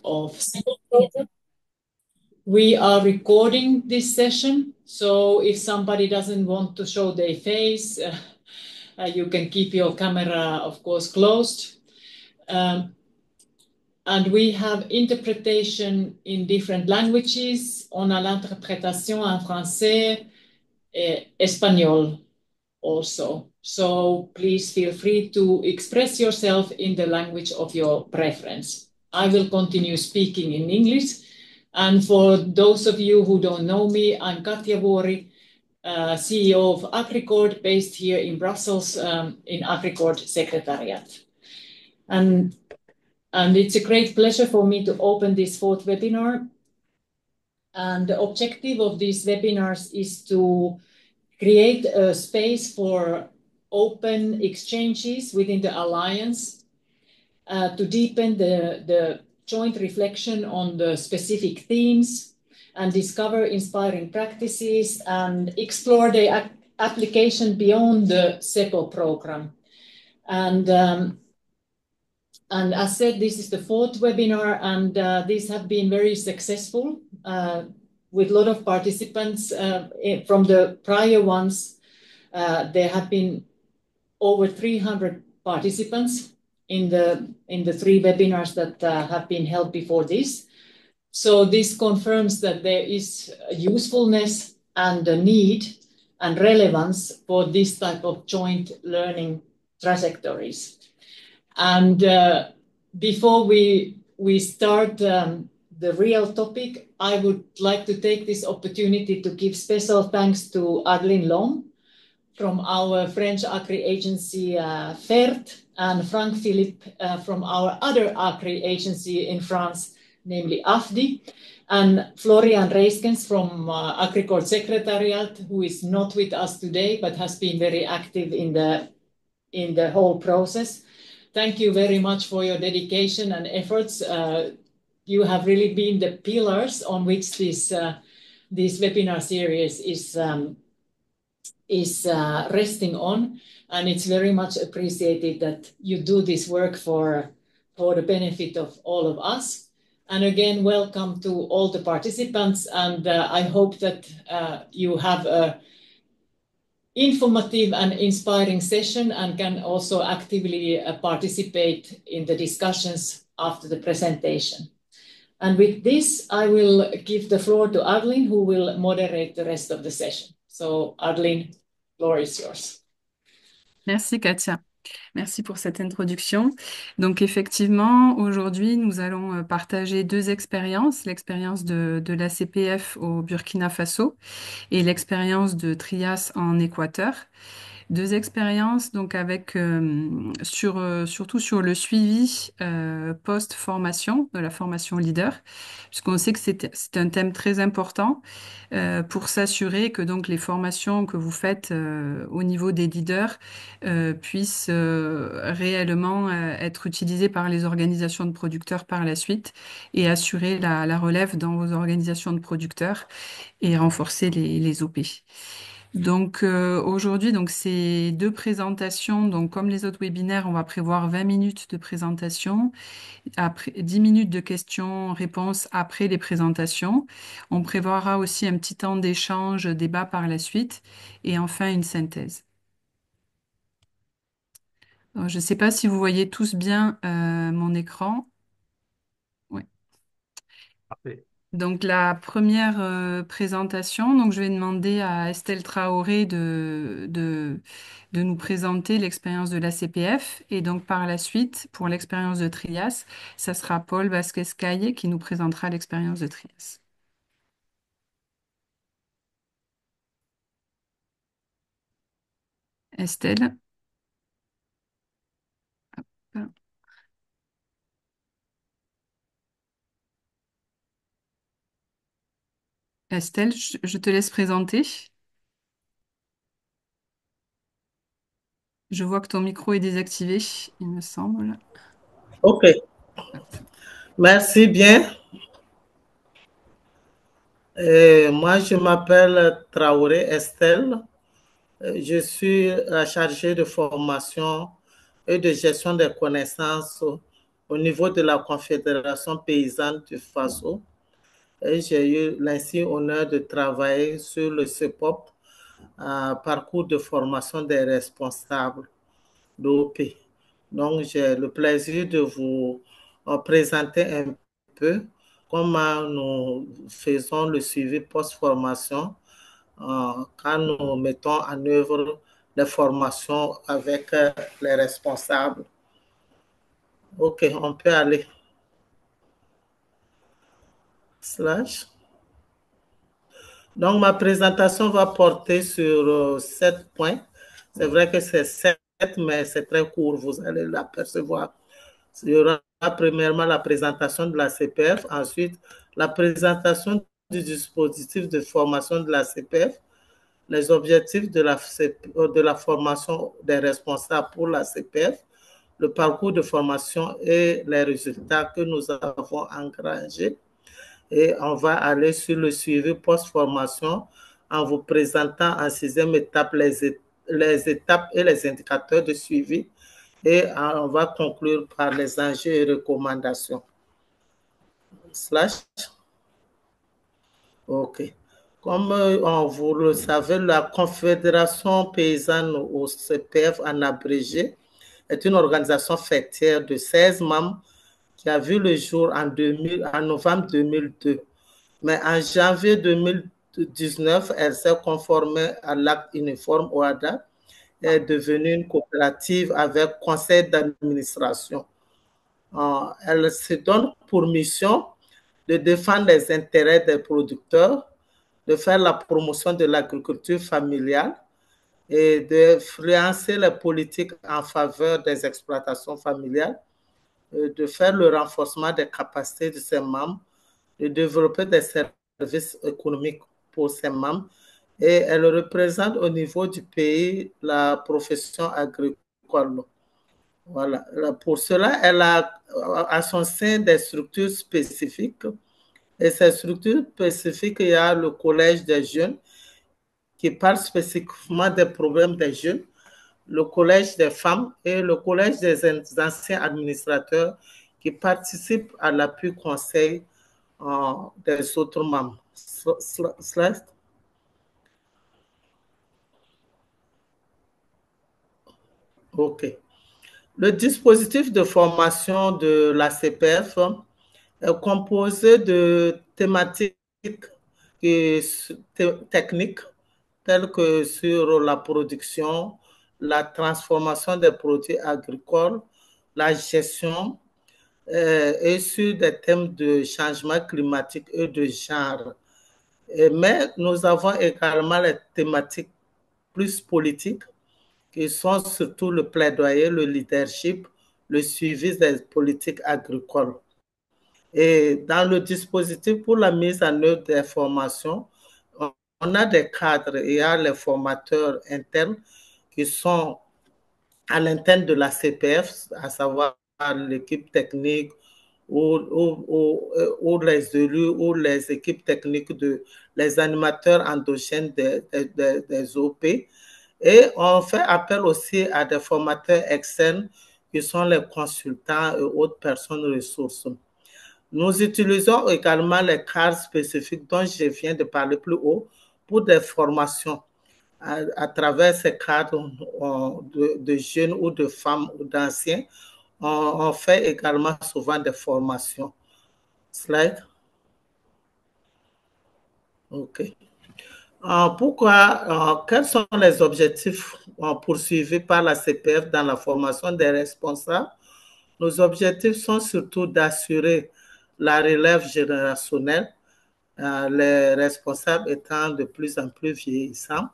of SEPO program. We are recording this session, so if somebody doesn't want to show their face, you can keep your camera, of course, closed. And we have interpretation in different languages. On a l'interprétation en français et espagnol also. So please feel free to express yourself in the language of your preference. I will continue speaking in English. And for those of you who don't know me, I'm Katja Vuori, CEO of AgriCord, based here in Brussels in AgriCord Secretariat. And it's a great pleasure for me to open this fourth webinar. And the objective of these webinars is to create a space for open exchanges within the Alliance, to deepen the joint reflection on the specific themes and discover inspiring practices and explore the application beyond the SEPO program. And as said, this is the fourth webinar, and these have been very successful with a lot of participants from the prior ones. There have been over 300 participants in the three webinars that have been held before this. So this confirms that there is a usefulness and a need and relevance for this type of joint learning trajectories. And before we start the real topic, I would like to take this opportunity to give special thanks to Adeline Lom from our French Agri agency FERT, and Frank Philippe from our other Agri agency in France, namely AFDI, and Florian Reiskens from AgriCord Secretariat, who is not with us today, but has been very active in the whole process. Thank you very much for your dedication and efforts. You have really been the pillars on which this webinar series is resting on, and it's very much appreciated that you do this work for the benefit of all of us. And again, welcome to all the participants, and I hope that you have a informative and inspiring session and can also actively participate in the discussions after the presentation. And with this, I will give the floor to Adeline, who will moderate the rest of the session. So Adeline, the floor is yours. Merci Katia. Merci pour cette introduction. Donc effectivement, aujourd'hui, nous allons partager deux expériences, l'expérience de l'ACPF au Burkina Faso et l'expérience de Trias en Équateur. Deux expériences donc avec surtout sur le suivi post-formation de la formation leader, puisqu'on sait que c'est un thème très important pour s'assurer que donc les formations que vous faites au niveau des leaders puissent réellement être utilisées par les organisations de producteurs par la suite et assurer la relève dans vos organisations de producteurs et renforcer les OP. Donc aujourd'hui, donc ces deux présentations, donc comme les autres webinaires, on va prévoir 20 minutes de présentation, après 10 minutes de questions-réponses après les présentations. On prévoira aussi un petit temps d'échange, débat par la suite, et enfin une synthèse. Alors, je ne sais pas si vous voyez tous bien mon écran. Oui. Parfait. Donc la première présentation, donc je vais demander à Estelle Traoré de nous présenter l'expérience de l'ACPF, et donc par la suite, pour l'expérience de Trias, ça sera Paul Vasquez-Caillé qui nous présentera l'expérience de Trias. Estelle. Hop. Estelle, je te laisse présenter. Je vois que ton micro est désactivé, il me semble. OK. Merci bien. Moi, je m'appelle Traoré Estelle. Je suis la chargée de formation et de gestion des connaissances au niveau de la Confédération paysanne du Faso. Et j'ai eu l'insigne honneur de travailler sur le CEPOP, parcours de formation des responsables d'OP. Donc, j'ai le plaisir de vous présenter un peu comment nous faisons le suivi post-formation quand nous mettons en œuvre les formations avec les responsables. OK, on peut aller. Slash. Donc, ma présentation va porter sur 7 points. C'est vrai que c'est 7, mais c'est très court, vous allez l'apercevoir. Il y aura premièrement la présentation de la CPF, ensuite la présentation du dispositif de formation de la CPF, les objectifs de la formation des responsables pour la CPF, le parcours de formation et les résultats que nous avons engrangés. Et on va aller sur le suivi post-formation en vous présentant en sixième étape les étapes et les indicateurs de suivi. Et on va conclure par les enjeux et recommandations. Slash. OK. Comme vous le savez, la Confédération paysanne au CPF en abrégé est une organisation fêtière de 16 membres qui a vu le jour en novembre 2002. Mais en janvier 2019, elle s'est conformée à l'acte uniforme OADA et est devenue une coopérative avec conseil d'administration. Elle se donne pour mission de défendre les intérêts des producteurs, de faire la promotion de l'agriculture familiale et d'influencer les politiques en faveur des exploitations familiales, de faire le renforcement des capacités de ses membres, de développer des services économiques pour ses membres, et elle représente au niveau du pays la profession agricole. Voilà. Pour cela, elle a à son sein des structures spécifiques. Et ces structures spécifiques, il y a le Collège des jeunes qui parle spécifiquement des problèmes des jeunes, le Collège des femmes et le Collège des anciens administrateurs qui participent à l'appui conseil des autres membres. Slide. OK. Le dispositif de formation de la CPF est composé de thématiques et techniques telles que sur la production, la transformation des produits agricoles, la gestion et sur des thèmes de changement climatique et de genre. Mais nous avons également les thématiques plus politiques qui sont surtout le plaidoyer, le leadership, le suivi des politiques agricoles. Et dans le dispositif pour la mise en œuvre des formations, on a des cadres, il y a les formateurs internes qui sont à l'interne de la CPF, à savoir l'équipe technique ou les élus ou les équipes techniques les animateurs endogènes des OP. Et on fait appel aussi à des formateurs externes qui sont les consultants et autres personnes ressources. Nous utilisons également les cadres spécifiques dont je viens de parler plus haut pour des formations. À travers ces cadres de jeunes ou de femmes ou d'anciens, on fait également souvent des formations. Slide. OK. Quels sont les objectifs poursuivis par la CPF dans la formation des responsables? Nos objectifs sont surtout d'assurer la relève générationnelle, les responsables étant de plus en plus vieillissants,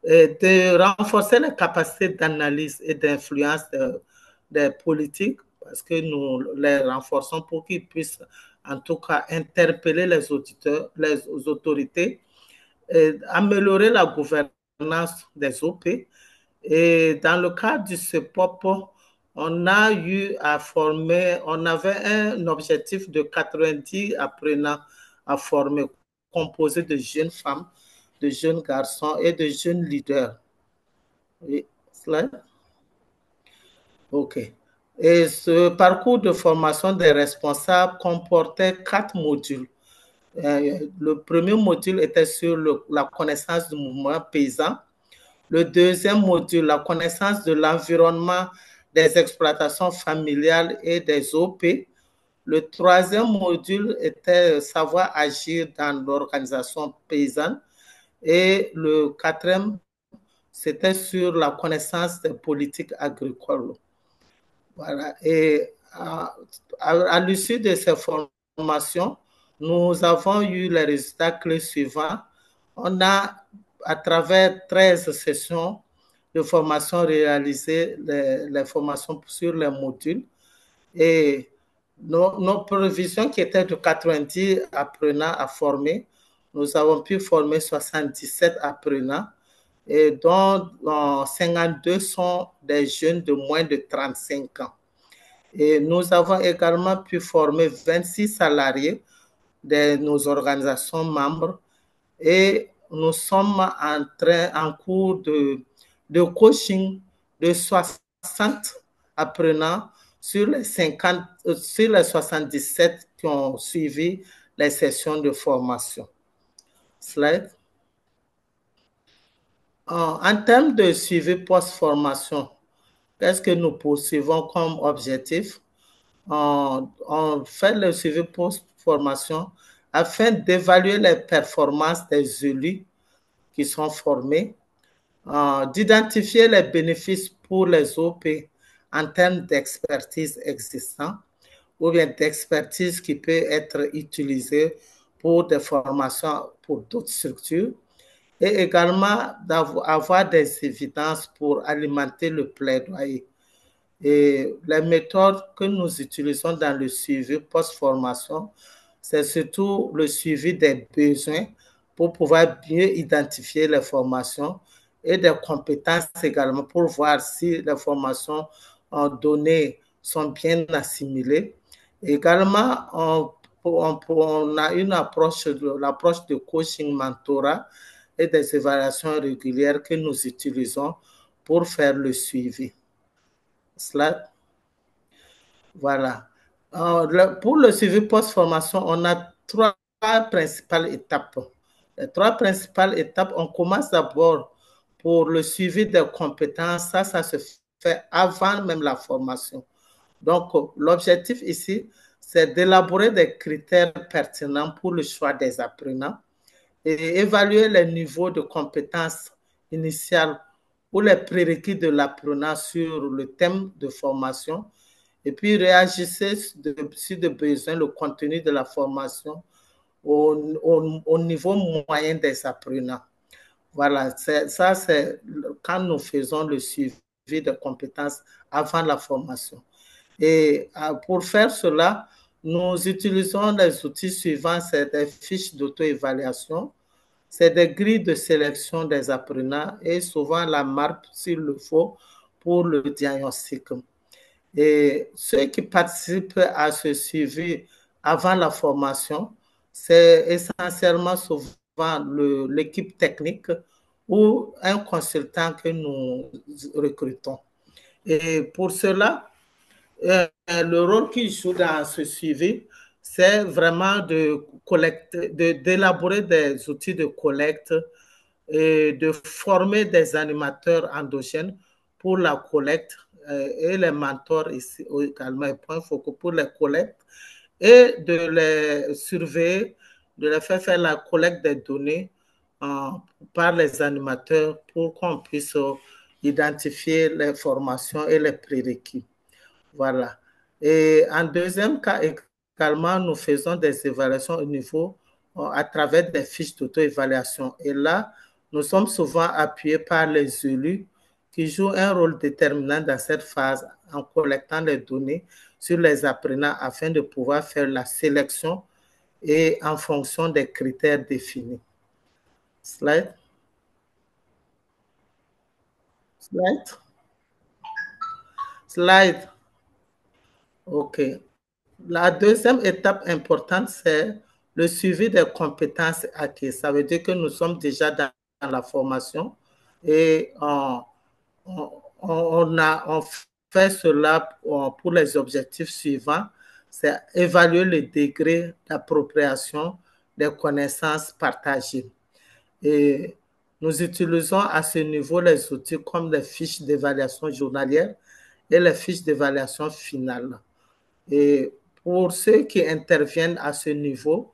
et de renforcer les capacités d'analyse et d'influence des politiques, parce que nous les renforçons pour qu'ils puissent en tout cas interpeller les autorités, et améliorer la gouvernance des OP. Et dans le cadre du CEPOP, on a eu à former, on avait un objectif de 90 apprenants à former, composé de jeunes femmes, de jeunes garçons et de jeunes leaders. Oui, slide. OK. Et ce parcours de formation des responsables comportait 4 modules. Le premier module était sur la connaissance du mouvement paysan. Le deuxième module, la connaissance de l'environnement des exploitations familiales et des OP. Le troisième module était savoir agir dans l'organisation paysanne. Et le quatrième, c'était sur la connaissance des politiques agricoles. Voilà. Et à l'issue de ces formations, nous avons eu les résultats clés suivants. On a, à travers 13 sessions de formation réalisées, les formations sur les modules, et nos prévisions qui étaient de 90 apprenants à former, nous avons pu former 77 apprenants, et dont 52 sont des jeunes de moins de 35 ans. Et nous avons également pu former 26 salariés de nos organisations membres, et nous sommes en cours de coaching de 60 apprenants sur les 77 qui ont suivi les sessions de formation. Slide. En termes de suivi post-formation, qu'est-ce que nous poursuivons comme objectif? On fait le suivi post-formation afin d'évaluer les performances des élus qui sont formés, d'identifier les bénéfices pour les OP en termes d'expertise existante ou bien d'expertise qui peut être utilisée pour des formations pour d'autres structures, et également d'avoir des évidences pour alimenter le plaidoyer. Et les méthodes que nous utilisons dans le suivi post-formation, c'est surtout le suivi des besoins pour pouvoir bien identifier les formations et des compétences également pour voir si les formations données sont bien assimilées. Également, on a une approche, l'approche de coaching mentorat et des évaluations régulières que nous utilisons pour faire le suivi. Slide. Voilà. Pour le suivi post-formation, on a 3 principales étapes. Les 3 principales étapes, on commence d'abord pour le suivi des compétences. Ça se fait avant même la formation. Donc, l'objectif ici, c'est d'élaborer des critères pertinents pour le choix des apprenants et évaluer les niveaux de compétences initiales ou les prérequis de l'apprenant sur le thème de formation, et puis réagissez si de besoin le contenu de la formation au niveau moyen des apprenants. Voilà, ça c'est quand nous faisons le suivi des compétences avant la formation. Et pour faire cela, nous utilisons les outils suivants, c'est des fiches d'auto-évaluation, c'est des grilles de sélection des apprenants et souvent la marque s'il le faut pour le diagnostic. Et ceux qui participent à ce suivi avant la formation, c'est essentiellement souvent l'équipe technique ou un consultant que nous recrutons. Et pour cela, le rôle qu'ils jouent dans ce suivi, c'est vraiment d'élaborer des outils de collecte et de former des animateurs endogènes pour la collecte et les mentors ici également, point focaux pour les collectes, et de les surveiller, de les faire la collecte des données par les animateurs pour qu'on puisse identifier les formations et les prérequis. Voilà. Et en deuxième cas, également, nous faisons des évaluations au niveau à travers des fiches d'auto-évaluation. Et là, nous sommes souvent appuyés par les élus qui jouent un rôle déterminant dans cette phase en collectant les données sur les apprenants afin de pouvoir faire la sélection et en fonction des critères définis. Slide. Slide. Slide. OK. La deuxième étape importante, c'est le suivi des compétences acquises. Ça veut dire que nous sommes déjà dans la formation et on fait cela pour les objectifs suivants, c'est évaluer le degré d'appropriation des connaissances partagées. Et nous utilisons à ce niveau les outils comme les fiches d'évaluation journalière et les fiches d'évaluation finale. Et pour ceux qui interviennent à ce niveau,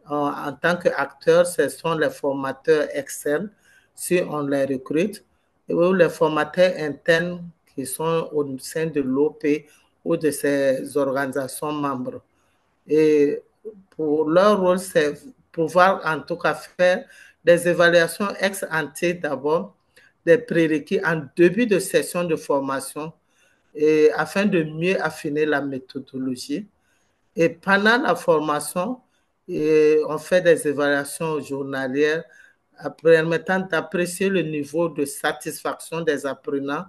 en tant qu'acteurs, ce sont les formateurs externes, si on les recrute, ou les formateurs internes qui sont au sein de l'OP ou de ces organisations membres. Et pour leur rôle, c'est pouvoir en tout cas faire des évaluations ex ante d'abord, des prérequis en début de session de formation, et afin de mieux affiner la méthodologie. Et pendant la formation, on fait des évaluations journalières permettant d'apprécier le niveau de satisfaction des apprenants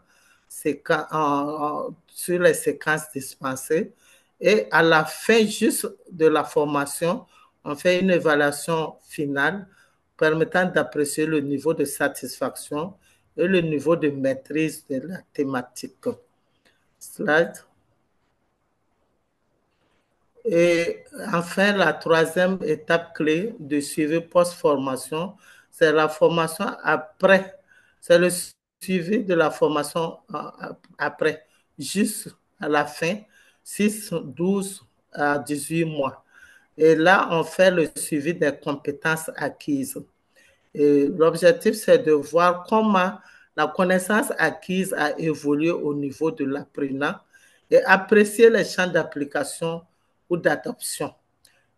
sur les séquences dispensées. Et à la fin juste de la formation, on fait une évaluation finale permettant d'apprécier le niveau de satisfaction et le niveau de maîtrise de la thématique. Slide. Et enfin, la troisième étape clé de suivi post-formation, c'est la formation après. C'est le suivi de la formation après, juste à la fin, 6, 12 à 18 mois. Et là, on fait le suivi des compétences acquises. Et l'objectif, c'est de voir comment la connaissance acquise a évolué au niveau de l'apprenant et apprécier les champs d'application ou d'adoption.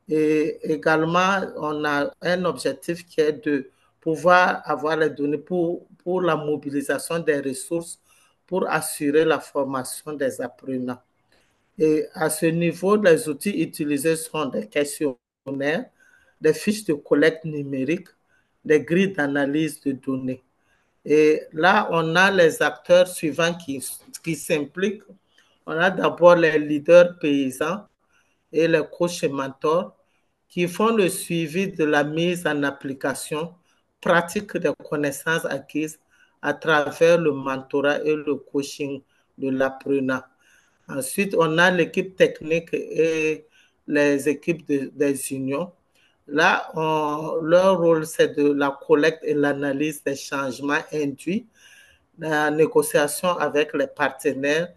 Et également, on a un objectif qui est de pouvoir avoir les données pour la mobilisation des ressources pour assurer la formation des apprenants. Et à ce niveau, les outils utilisés sont des questionnaires, des fiches de collecte numérique, des grilles d'analyse de données. Et là, on a les acteurs suivants qui s'impliquent. On a d'abord les leaders paysans et les coachs et mentors qui font le suivi de la mise en application pratique des connaissances acquises à travers le mentorat et le coaching de l'apprenant. Ensuite, on a l'équipe technique et les équipes des unions. Là, leur rôle, c'est de la collecte et l'analyse des changements induits, la négociation avec les partenaires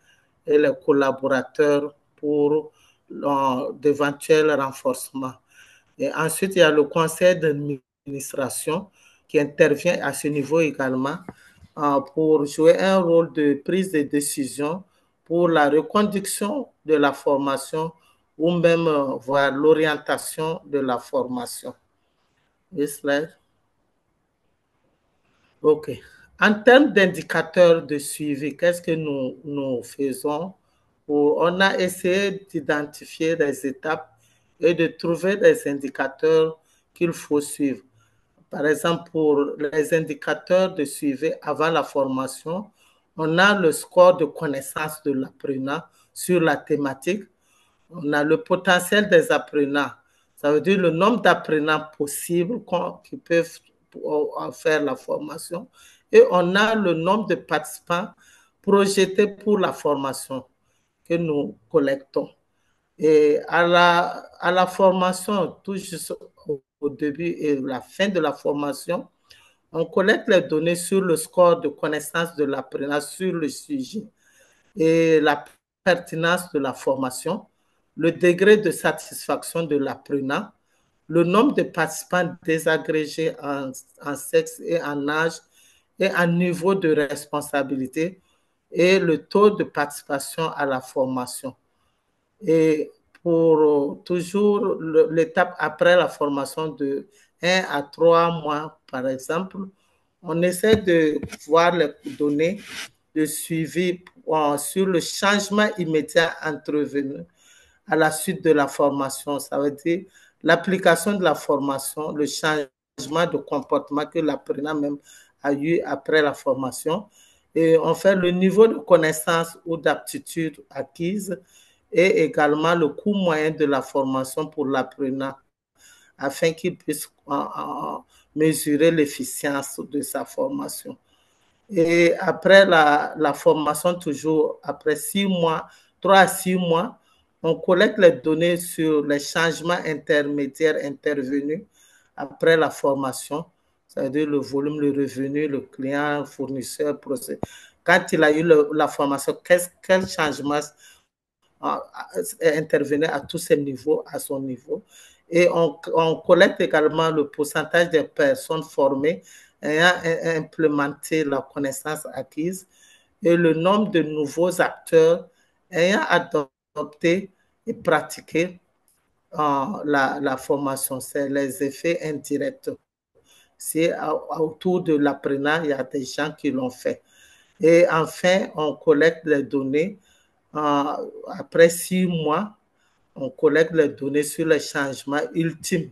et les collaborateurs pour d'éventuels renforcements. Et ensuite, il y a le conseil d'administration qui intervient à ce niveau également pour jouer un rôle de prise de décision pour la reconduction de la formation ou même voir l'orientation de la formation. OK. En termes d'indicateurs de suivi, qu'est-ce que nous faisons? On a essayé d'identifier des étapes et de trouver des indicateurs qu'il faut suivre. Par exemple, pour les indicateurs de suivi avant la formation, on a le score de connaissance de l'apprenant sur la thématique. On a le potentiel des apprenants. Ça veut dire le nombre d'apprenants possibles qui peuvent faire la formation. Et on a le nombre de participants projetés pour la formation que nous collectons. Et à la formation, tout juste au début et la fin de la formation, on collecte les données sur le score de connaissance de l'apprenant sur le sujet et la pertinence de la formation, le degré de satisfaction de l'apprenant, le nombre de participants désagrégés en sexe et en âge et en niveau de responsabilité et le taux de participation à la formation. Et pour toujours l'étape après la formation de 1 à 3 mois, par exemple, on essaie de voir les données de suivi sur le changement immédiat intervenu à la suite de la formation. Ça veut dire l'application de la formation, le changement de comportement que l'apprenant même a eu après la formation. Et on fait le niveau de connaissance ou d'aptitude acquise et également le coût moyen de la formation pour l'apprenant afin qu'il puisse mesurer l'efficience de sa formation. Et après la formation, toujours après 6 mois, 3 à 6 mois, on collecte les données sur les changements intermédiaires intervenus après la formation, c'est-à-dire le volume, le revenu, le client, le fournisseur, procès. Quand il a eu la formation, quel changement intervenait à tous ces niveaux, à son niveau. Et on collecte également le pourcentage des personnes formées ayant implémenté la connaissance acquise et le nombre de nouveaux acteurs ayant adopté et pratiqué la formation. C'est les effets indirects. C'est autour de l'apprenant, il y a des gens qui l'ont fait. Et enfin, on collecte les données. Après 6 mois, on collecte les données sur les changements ultimes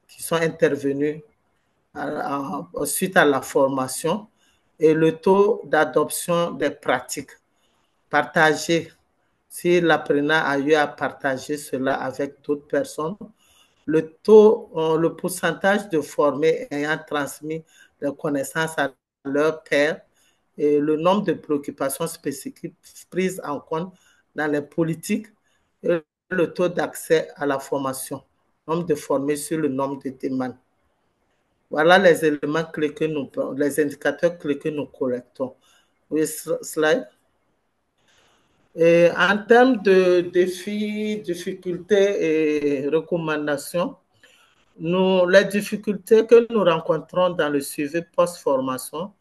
qui sont intervenus suite à la formation et le taux d'adoption des pratiques partagées. Si l'apprenant a eu à partager cela avec d'autres personnes, le taux, le pourcentage de formés ayant transmis les connaissances à leur pairs et le nombre de préoccupations spécifiques prises en compte dans les politiques et le taux d'accès à la formation, nombre de formés sur le nombre de demandes. Voilà les éléments clés que nous, les indicateurs clés que nous collectons. Oui, slide. Et en termes de défis, difficultés et recommandations, les difficultés que nous rencontrons dans le suivi post-formation,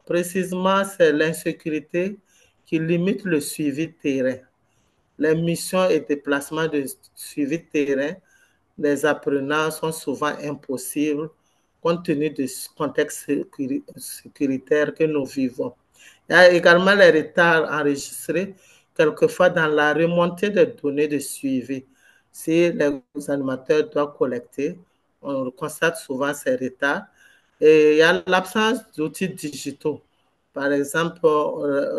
précisément, c'est l'insécurité qui limite le suivi terrain. Les missions et déplacements de suivi terrain des apprenants sont souvent impossibles compte tenu du contexte sécuritaire que nous vivons. Il y a également les retards enregistrés quelquefois dans la remontée des données de suivi. Si les animateurs doivent collecter, on constate souvent ces retards. Et il y a l'absence d'outils digitaux. Par exemple,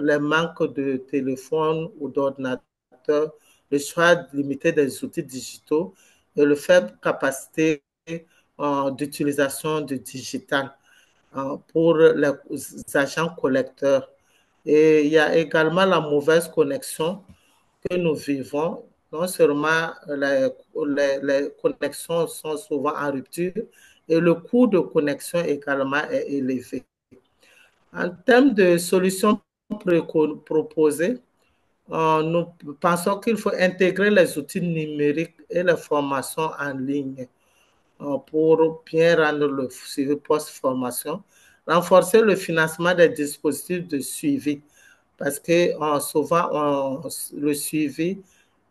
les manques de téléphone ou d'ordinateur, le choix limité des outils digitaux et le faible capacité d'utilisation du digital pour les agents collecteurs. Et il y a également la mauvaise connexion que nous vivons. Non seulement les connexions sont souvent en rupture, et le coût de connexion également est élevé. En termes de solutions proposées, nous pensons qu'il faut intégrer les outils numériques et les formations en ligne pour bien rendre le suivi post-formation, renforcer le financement des dispositifs de suivi, parce que souvent, le suivi,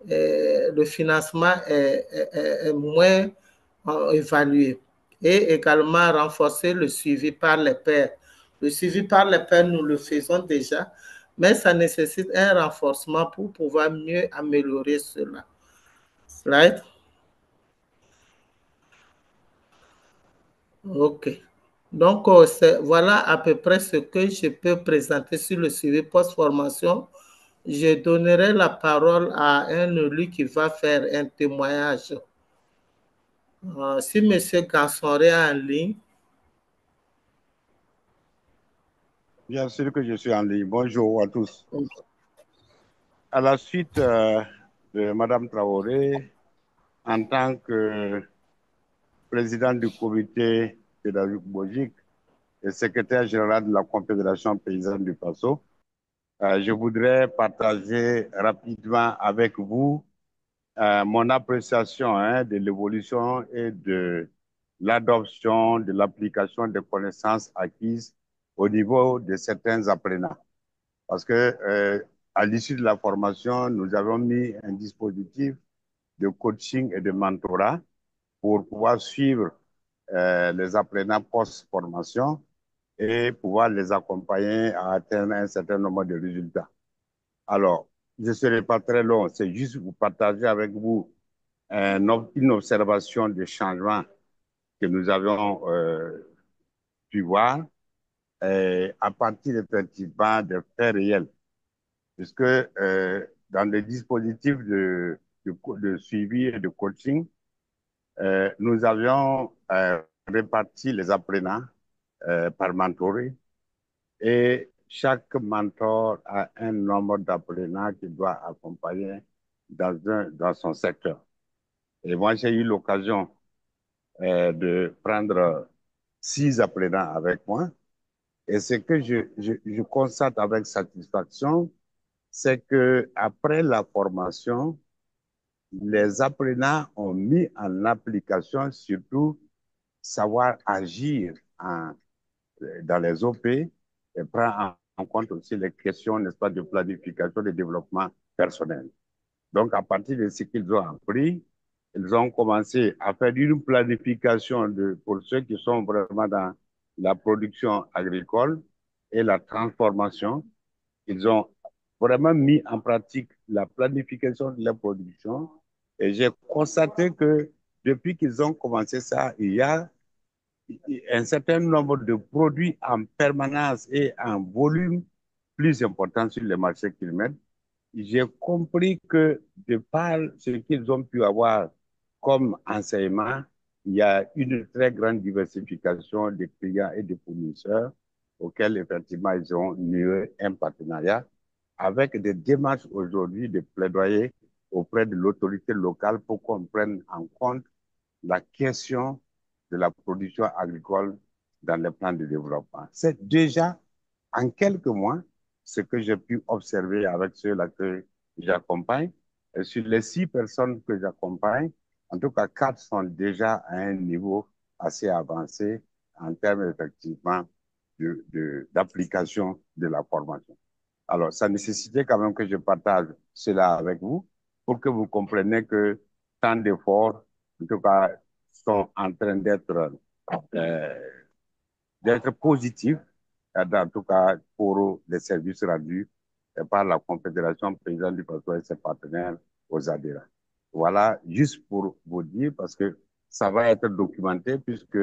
le financement est moins évalué. Et également renforcer le suivi par les pairs. Le suivi par les pairs, nous le faisons déjà, mais ça nécessite un renforcement pour pouvoir mieux améliorer cela. Slide. OK. Donc, voilà à peu près ce que je peux présenter sur le suivi post-formation. Je donnerai la parole à un élu qui va faire un témoignage. Si M. Gansonré est en ligne. Bien sûr que je suis en ligne. Bonjour à tous. À la suite de Mme Traoré, en tant que président du comité pédagogique et secrétaire général de la Confédération paysanne du Faso, je voudrais partager rapidement avec vous mon appréciation de l'évolution et de l'adoption, de l'application des connaissances acquises au niveau de certains apprenants. Parce que à l'issue de la formation, nous avons mis un dispositif de coaching et de mentorat pour pouvoir suivre les apprenants post-formation et pouvoir les accompagner à atteindre un certain nombre de résultats. Alors, je ne serai pas très long, c'est juste pour partager avec vous une observation de changement que nous avons pu voir à partir effectivement des faits réels. Puisque dans le dispositif de suivi et de coaching, nous avions réparti les apprenants par mentoré Et chaque mentor a un nombre d'apprenants qu'il doit accompagner dans son secteur. Et moi, j'ai eu l'occasion de prendre 6 apprenants avec moi. Et ce que je constate avec satisfaction, c'est que après la formation, les apprenants ont mis en application surtout savoir agir dans les OP et prendre en compte aussi les questions, n'est-ce pas, de planification et de développement personnel. Donc, à partir de ce qu'ils ont appris, ils ont commencé à faire une planification pour ceux qui sont vraiment dans la production agricole et la transformation. Ils ont vraiment mis en pratique la planification de la production. Et j'ai constaté que depuis qu'ils ont commencé ça, il y a un certain nombre de produits en permanence et en volume plus important sur les marchés qu'ils mettent. J'ai compris que de par ce qu'ils ont pu avoir comme enseignement, il y a une très grande diversification des clients et des fournisseurs auxquels effectivement ils ont noué un partenariat avec des démarches aujourd'hui de plaidoyer auprès de l'autorité locale pour qu'on prenne en compte la question de la production agricole dans les plans de développement. C'est déjà en quelques mois ce que j'ai pu observer avec ceux-là que j'accompagne. Et sur les 6 personnes que j'accompagne, en tout cas 4 sont déjà à un niveau assez avancé en termes effectivement d'application de la formation. Alors, ça nécessitait quand même que je partage cela avec vous pour que vous compreniez que tant d'efforts, en tout cas, sont en train d'être positifs, en tout cas pour les services rendus par la Confédération paysanne du Passoire et ses partenaires aux adhérents. Voilà, juste pour vous dire, parce que ça va être documenté, puisque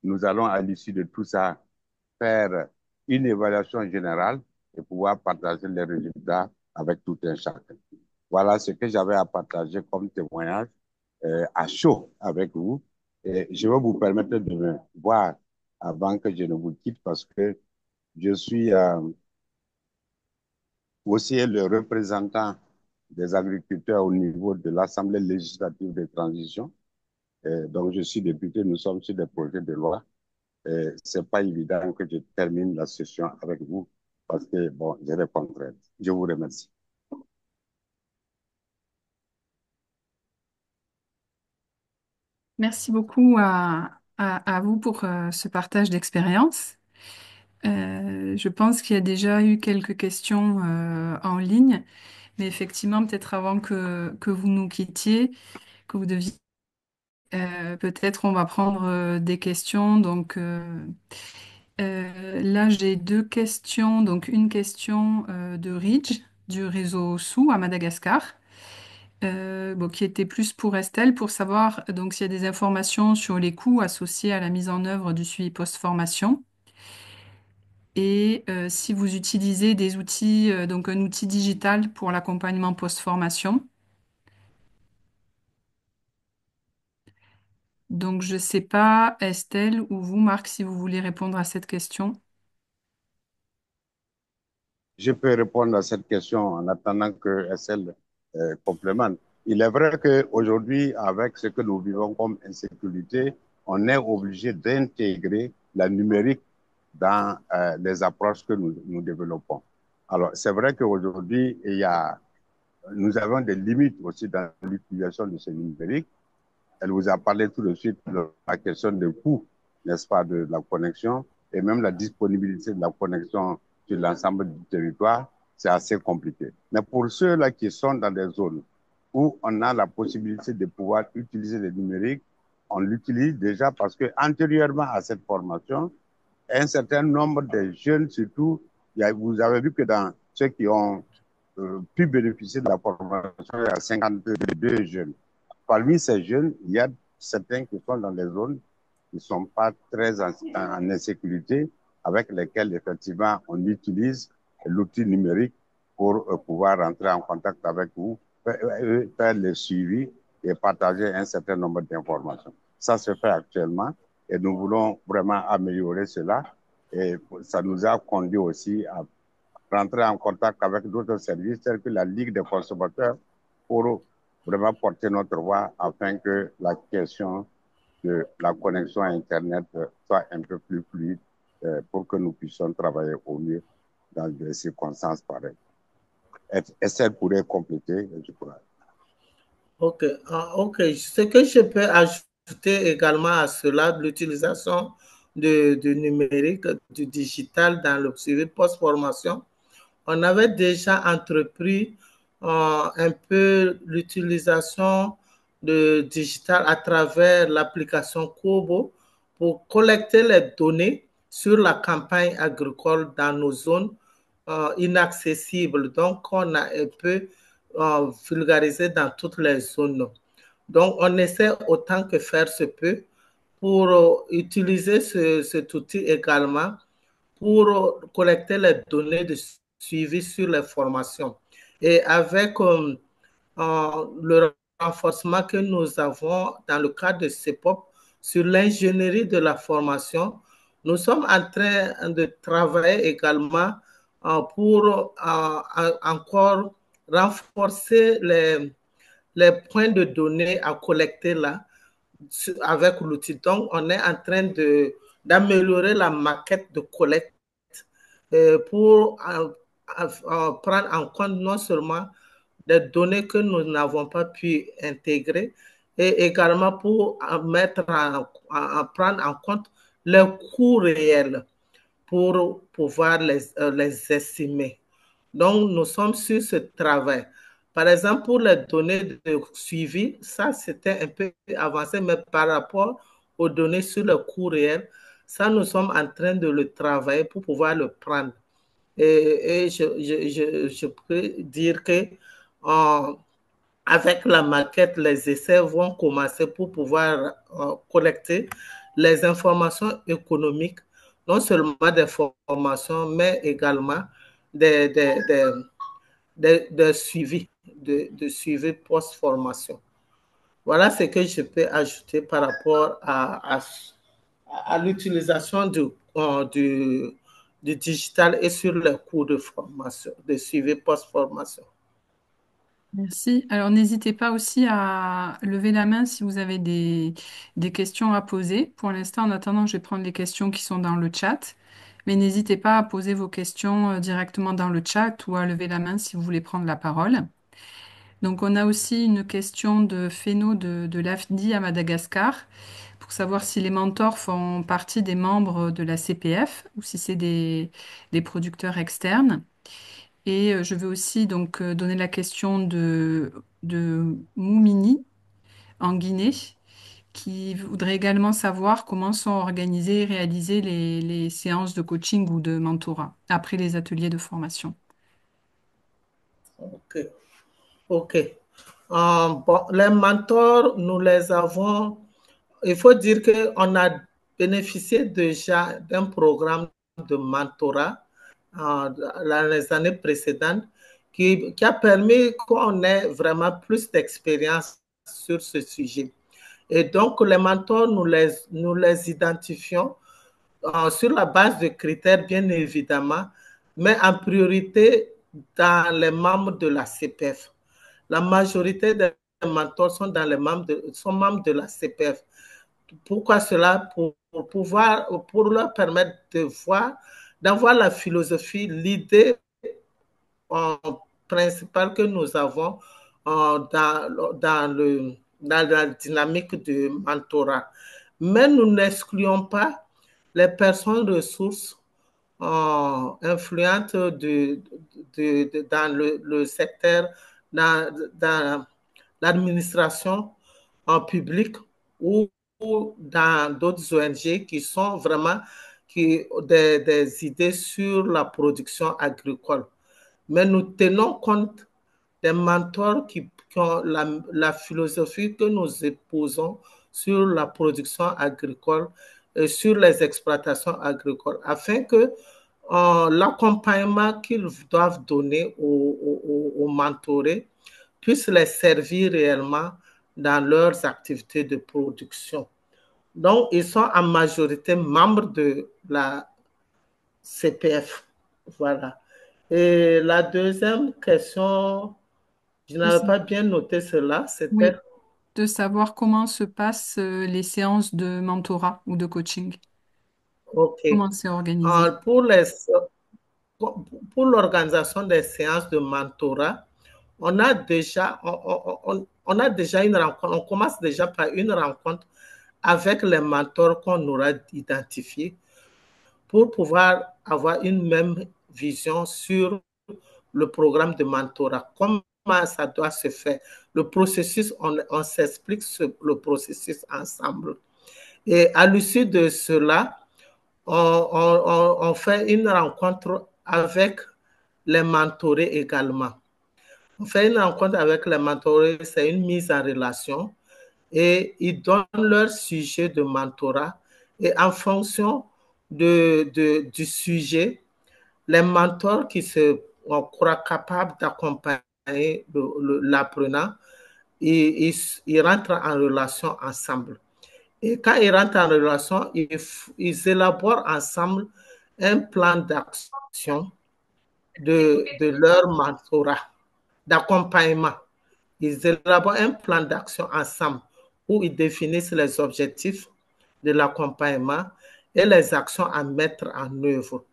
nous allons, à l'issue de tout ça, faire une évaluation générale et pouvoir partager les résultats avec tout un chacun. Voilà ce que j'avais à partager comme témoignage à chaud avec vous. Et je vais vous permettre de me voir avant que je ne vous quitte parce que je suis aussi le représentant des agriculteurs au niveau de l'Assemblée législative de transition. Donc, je suis député, nous sommes sur des projets de loi. Ce n'est pas évident que je termine la session avec vous parce que, bon, j'ai des contraintes. Je vous remercie. Merci beaucoup à vous pour ce partage d'expérience. Je pense qu'il y a déjà eu quelques questions en ligne, mais effectivement, peut-être avant que vous nous quittiez, que vous deviez, peut-être on va prendre des questions. Donc là, j'ai 2 questions. Donc une question de Ridge du réseau SOU à Madagascar. Bon, qui était plus pour Estelle, pour savoir donc s'il y a des informations sur les coûts associés à la mise en œuvre du suivi post-formation et si vous utilisez des outils, donc un outil digital pour l'accompagnement post-formation. Donc je ne sais pas, Estelle ou vous, Marc, si vous voulez répondre à cette question. Je peux répondre à cette question en attendant que SL complémente. Il est vrai qu'aujourd'hui, avec ce que nous vivons comme insécurité, on est obligé d'intégrer la numérique dans les approches que nous développons. Alors, c'est vrai qu'aujourd'hui, nous avons des limites aussi dans l'utilisation de ce numérique. Elle vous a parlé tout de suite de la question des coûts, n'est-ce pas, de la connexion et même la disponibilité de la connexion sur l'ensemble du territoire, c'est assez compliqué. Mais pour ceux-là qui sont dans des zones où on a la possibilité de pouvoir utiliser le numérique, on l'utilise déjà parce que antérieurement à cette formation, un certain nombre de jeunes, surtout, vous avez vu que dans ceux qui ont pu bénéficier de la formation, il y a 52 jeunes. Parmi ces jeunes, il y a certains qui sont dans les zones qui ne sont pas très en insécurité, avec lesquels, effectivement, on utilise l'outil numérique pour pouvoir rentrer en contact avec vous, faire le suivi et partager un certain nombre d'informations. Ça se fait actuellement et nous voulons vraiment améliorer cela. Et ça nous a conduit aussi à rentrer en contact avec d'autres services tels que la Ligue des consommateurs pour vraiment porter notre voix afin que la question de la connexion à Internet soit un peu plus fluide pour que nous puissions travailler au mieux dans des circonstances pareilles. Estelle pourrait compléter, je crois. Ok, ok. Ce que je peux ajouter également à cela, l'utilisation du numérique, du digital dans le suivi post-formation. On avait déjà entrepris un peu l'utilisation de digital à travers l'application Kobo pour collecter les données sur la campagne agricole dans nos zones inaccessibles. Donc, on a un peu vulgarisé dans toutes les zones. Donc, on essaie autant que faire se peut pour utiliser cet outil également pour collecter les données de suivi sur les formations. Et avec le renforcement que nous avons dans le cadre de CEPOP sur l'ingénierie de la formation, nous sommes en train de travailler également pour encore renforcer les points de données à collecter là avec l'outil. Donc, on est en train d'améliorer la maquette de collecte pour prendre en compte non seulement des données que nous n'avons pas pu intégrer et également pour prendre en compte les coûts réels pour pouvoir les estimer. Donc, nous sommes sur ce travail. Par exemple, pour les données de suivi, ça, c'était un peu avancé, mais par rapport aux données sur le coût réel, ça, nous sommes en train de le travailler pour pouvoir le prendre. Et je peux dire que avec la maquette, les essais vont commencer pour pouvoir collecter les informations économiques, non seulement des formations, mais également des suivis, de suivi post-formation. Voilà ce que je peux ajouter par rapport à l'utilisation du digital et sur les cours de formation, de suivi post-formation. Merci. Alors, n'hésitez pas aussi à lever la main si vous avez des questions à poser. Pour l'instant, en attendant, je vais prendre les questions qui sont dans le chat. Mais n'hésitez pas à poser vos questions directement dans le chat ou à lever la main si vous voulez prendre la parole. Donc, on a aussi une question de Féno de l'AFDI à Madagascar pour savoir si les mentors font partie des membres de la CPF ou si c'est des producteurs externes. Et je vais aussi donc donner la question de Moumini en Guinée, qui voudrait également savoir comment sont organisées et réalisées les séances de coaching ou de mentorat après les ateliers de formation. Ok, ok. Bon, les mentors, nous les avons. Il faut dire qu'on a bénéficié déjà d'un programme de mentorat dans les années précédentes qui a permis qu'on ait vraiment plus d'expérience sur ce sujet. Et donc, les mentors, nous les identifions sur la base de critères, bien évidemment, mais en priorité dans les membres de la CPF. La majorité des mentors sont membres de la CPF. Pourquoi cela? Pour leur permettre d'avoir la philosophie, l'idée principale que nous avons dans la dynamique du mentorat. Mais nous n'excluons pas les personnes ressources influentes dans le secteur, dans l'administration en public ou dans d'autres ONG qui sont vraiment des idées sur la production agricole. Mais nous tenons compte des mentors qui ont la philosophie que nous épousons sur la production agricole et sur les exploitations agricoles, afin que l'accompagnement qu'ils doivent donner aux mentorés puisse les servir réellement dans leurs activités de production. Donc, ils sont en majorité membres de la CPF. Voilà. Et la deuxième question, je De n'avais sa- pas bien noté cela, c'était, Oui, de savoir comment se passent les séances de mentorat ou de coaching. OK. Comment c'est organisé? Pour pour l'organisation des séances de mentorat, on a déjà une rencontre, on commence déjà par une rencontre avec les mentors qu'on aura identifiés pour pouvoir avoir une même vision sur le programme de mentorat. Comment ça doit se faire? Le processus, on s'explique le processus ensemble. Et à l'issue de cela, on fait une rencontre avec les mentorés également. On fait une rencontre avec les mentorés, c'est une mise en relation et ils donnent leur sujet de mentorat et en fonction du sujet, les mentors qui se croient capables d'accompagner l'apprenant, ils rentrent en relation ensemble. Et quand ils rentrent en relation, ils élaborent ensemble un plan d'action de leur mentorat, d'accompagnement. Ils élaborent un plan d'action ensemble où ils définissent les objectifs de l'accompagnement et les actions à mettre en œuvre.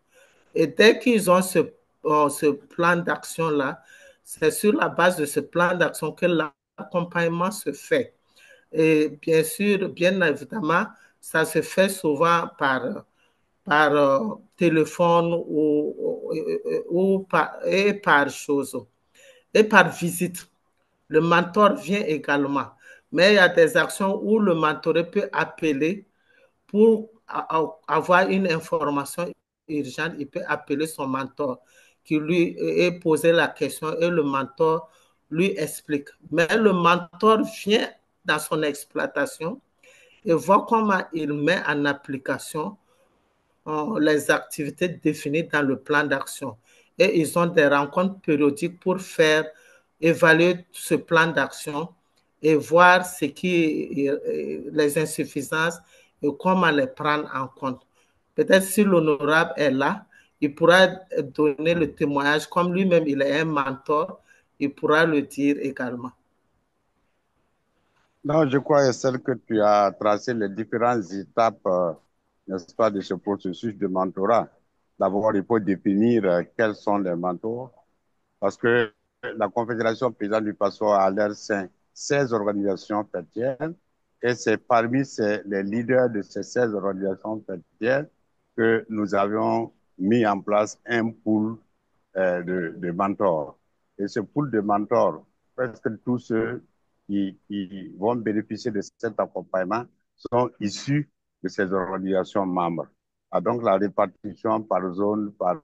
Et dès qu'ils ont ce plan d'action-là, c'est sur la base de ce plan d'action que l'accompagnement se fait. Et bien sûr, bien évidemment, ça se fait souvent par téléphone et par chose, et par visite. Le mentor vient également. Mais il y a des actions où le mentor peut appeler pour avoir une information urgente. Il peut appeler son mentor qui lui est posé la question et le mentor lui explique. Mais le mentor vient dans son exploitation et voit comment il met en application les activités définies dans le plan d'action. Et ils ont des rencontres périodiques pour faire évaluer ce plan d'action et voir ce qui les insuffisances et comment les prendre en compte. Peut-être si l'honorable est là, il pourra donner le témoignage, comme lui-même il est un mentor, il pourra le dire également. Non, je crois, Estelle, que tu as tracé les différentes étapes, n'est-ce pas, de ce processus de mentorat. D'abord, il faut définir quels sont les mentors, parce que la Confédération paysanne du Passeport a à l'air sein 16 organisations fêtières, et c'est parmi les leaders de ces 16 organisations fêtières que nous avions mis en place un pool de mentors. Et ce pool de mentors, presque tous ceux qui vont bénéficier de cet accompagnement sont issus de ces organisations membres. Ah, donc la répartition par zone, par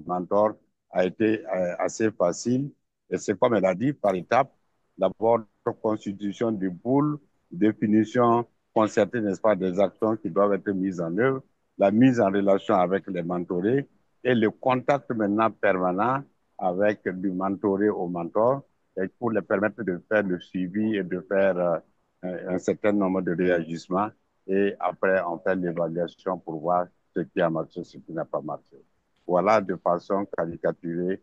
mentor a été assez facile. Et c'est comme elle a dit, par étapes. D'abord, constitution du pool, définition concertée, n'est-ce pas, des actions qui doivent être mises en œuvre, la mise en relation avec les mentorés et le contact maintenant permanent avec du mentoré au mentor et pour les permettre de faire le suivi et de faire un certain nombre de réagissements. Et après, on fait l'évaluation pour voir ce qui a marché, ce qui n'a pas marché. Voilà de façon caricaturée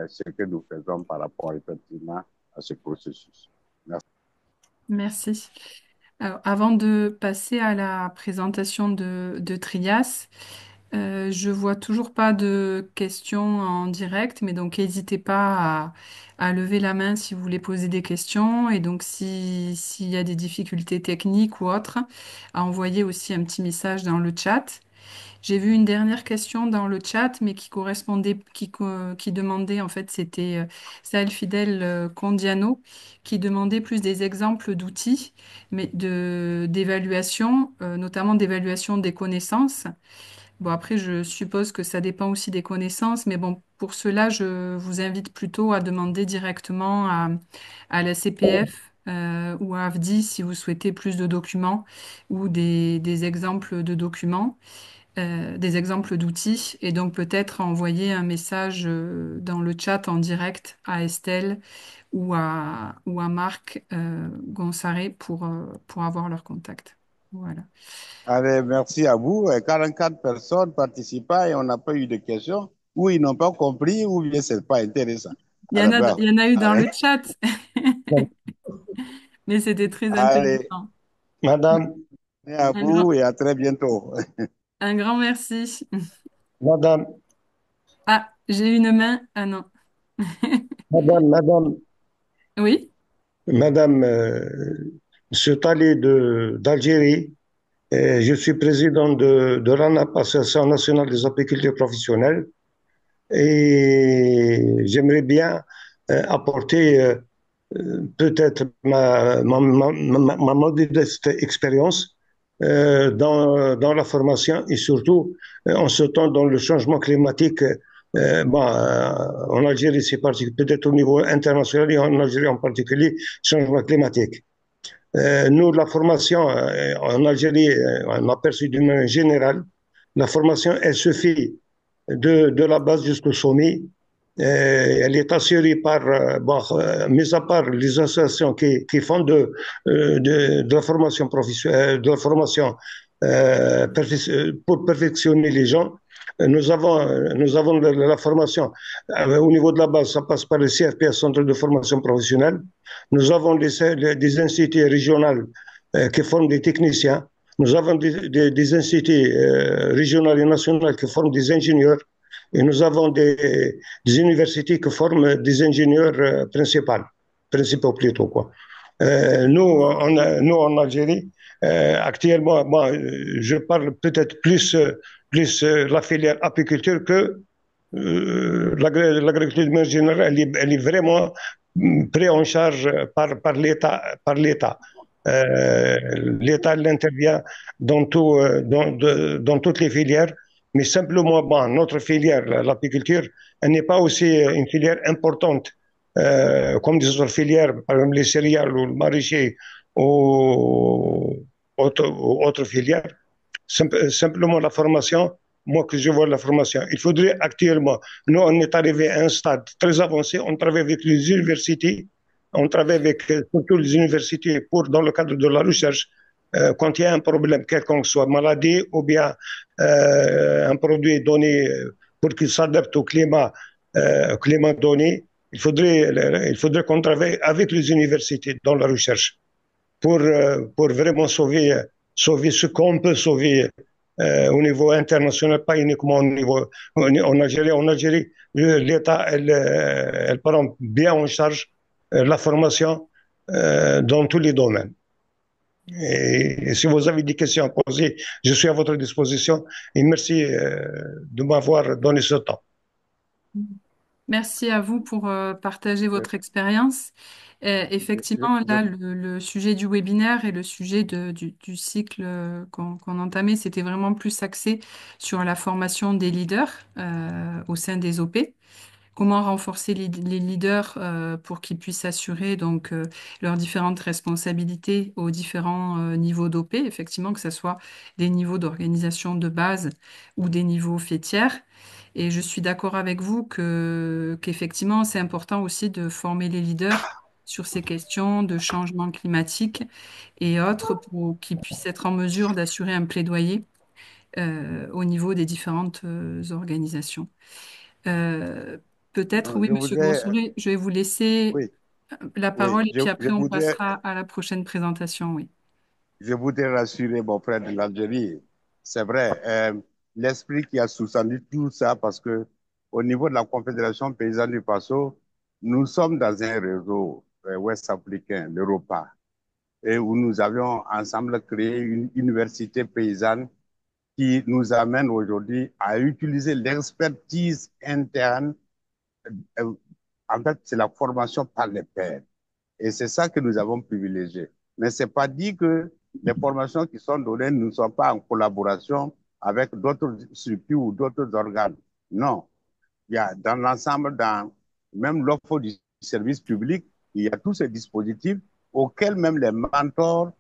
ce que nous faisons par rapport effectivement à ce processus. Merci. Merci. Alors, avant de passer à la présentation de Trias, je vois toujours pas de questions en direct, mais donc n'hésitez pas à lever la main si vous voulez poser des questions. Et donc, s'il y a des difficultés techniques ou autres, à envoyer aussi un petit message dans le chat. J'ai vu une dernière question dans le chat, mais qui correspondait, qui demandait, en fait, c'était Saël Fidèle Condiano, qui demandait plus des exemples d'outils, mais d'évaluation, notamment d'évaluation des connaissances. Bon, après, je suppose que ça dépend aussi des connaissances, mais bon, pour cela, je vous invite plutôt à demander directement à la CPF ou à AFDI si vous souhaitez plus de documents ou des exemples de documents, des exemples d'outils, et donc peut-être envoyer un message dans le chat en direct à Estelle ou à Marc Gonsaré pour avoir leur contact. Voilà. Allez, merci à vous. 44 personnes participant et on n'a pas eu de questions, ou ils n'ont pas compris, ou bien c'est pas intéressant. Alors, Il bravo. y en a eu dans Allez, le chat, mais c'était très allez, intéressant. Madame, merci à Un grand, vous et à très bientôt. un grand merci. madame, Ah, j'ai une main. Ah non. madame, Oui, madame, Monsieur Tali d'Algérie, je suis président de l'ANAP, Association nationale des apiculteurs professionnels, et j'aimerais bien apporter peut-être ma modeste expérience dans la formation et surtout en ce temps dans le changement climatique. En Algérie, c'est peut-être au niveau international et en Algérie en particulier, changement climatique. Nous, la formation en Algérie, on a perçu d'une manière générale, la formation, elle se fait de la base jusqu'au sommet. Elle est assurée par, mis à part les associations qui font de la formation professionnelle, de la formation pour perfectionner les gens. Nous avons la formation au niveau de la base, ça passe par le CFPS, Centre de formation professionnelle. Nous avons des instituts régionaux qui forment des techniciens. Nous avons des instituts régionaux et nationaux qui forment des ingénieurs. Et nous avons des universités qui forment des ingénieurs principaux plutôt, quoi. Nous, en Algérie, actuellement, bon, je parle peut-être plus la filière apiculture que l'agriculture générale, elle est vraiment prise en charge par l'État. L'État intervient dans toutes les filières, mais simplement, bon, notre filière, l'apiculture, elle n'est pas aussi une filière importante comme des autres filières, par exemple les céréales ou le maraîcher ou autres filières. Simplement la formation, moi que je vois la formation, il faudrait actuellement, nous on est arrivé à un stade très avancé, on travaille avec les universités, on travaille avec surtout les universités pour, dans le cadre de la recherche, quand il y a un problème quelconque, soit maladie ou bien un produit donné pour qu'il s'adapte au climat donné, il faudrait qu'on travaille avec les universités dans la recherche pour vraiment sauver ce qu'on peut sauver au niveau international, pas uniquement au niveau en Algérie. En Algérie, l'État, elle prend bien en charge la formation dans tous les domaines. Et si vous avez des questions à poser, je suis à votre disposition et merci de m'avoir donné ce temps. merci à vous pour partager votre expérience. Effectivement, là, le sujet du webinaire et le sujet du cycle qu'on entamait, c'était vraiment plus axé sur la formation des leaders au sein des OP. Comment renforcer les leaders pour qu'ils puissent assurer donc leurs différentes responsabilités aux différents niveaux d'OP, effectivement, que ce soit des niveaux d'organisation de base ou des niveaux faîtières. Et je suis d'accord avec vous qu'effectivement, c'est important aussi de former les leaders sur ces questions de changement climatique et autres pour qu'ils puissent être en mesure d'assurer un plaidoyer au niveau des différentes organisations. Euh, Peut-être, oui, Je Monsieur voudrais, Grossolet, je vais vous laisser oui, la oui, parole et puis je après on voudrais, passera à la prochaine présentation, oui. je voudrais rassurer mon frère de l'Algérie. C'est vrai, l'esprit qui a sous-tendu tout ça, parce que au niveau de la Confédération paysanne du Paso, nous sommes dans un réseau ouest-africain, l'Europa, et où nous avions ensemble créé une université paysanne qui nous amène aujourd'hui à utiliser l'expertise interne. Euh, En fait, c'est la formation par les pairs. Et c'est ça que nous avons privilégié. Mais ce n'est pas dit que les formations qui sont données ne sont pas en collaboration avec d'autres structures ou d'autres organes. Non. Il y a dans l'ensemble, dans même l'offre du service public, il y a tous ces dispositifs auxquels même les mentors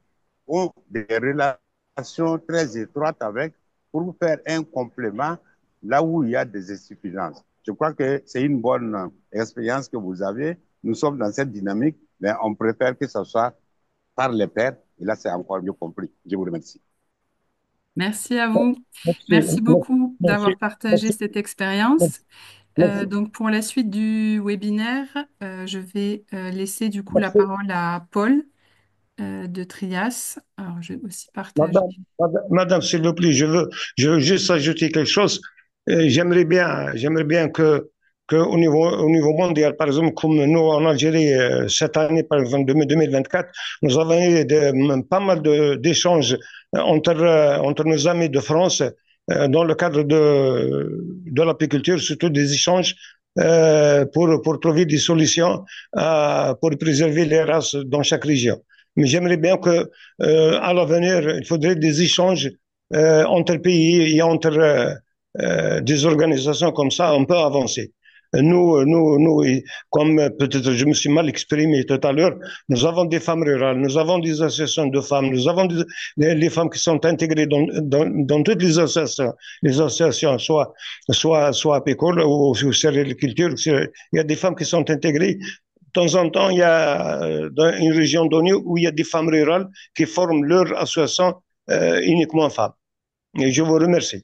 ont des relations très étroites avec pour faire un complément là où il y a des insuffisances. Je crois que c'est une bonne expérience que vous avez. Nous sommes dans cette dynamique, mais on préfère que ce soit par les pairs Et là, c'est encore mieux compris. Je vous remercie. Merci à vous. Merci, Merci beaucoup merci, d'avoir partagé cette expérience. merci, Donc, pour la suite du webinaire, je vais laisser du coup la merci. parole à Paul de Trias. Alors, je vais aussi partager. Madame, s'il vous plaît, je veux juste ajouter quelque chose. J'aimerais bien que au niveau mondial, par exemple, comme nous en Algérie, cette année, par exemple, 2024, nous avons eu pas mal d'échanges entre nos amis de France dans le cadre de l'apiculture, surtout des échanges pour trouver des solutions pour préserver les races dans chaque région. Mais j'aimerais bien que à l'avenir, il faudrait des échanges entre pays et entre des organisations comme ça, on peut avancer. Comme peut-être je me suis mal exprimé tout à l'heure, nous avons des femmes rurales, nous avons des associations de femmes, nous avons les femmes qui sont intégrées dans toutes les associations, soit apicoles ou céréaliculture. Il y a des femmes qui sont intégrées. De temps en temps, il y a dans une région donnée où il y a des femmes rurales qui forment leur association uniquement femmes. Et je vous remercie.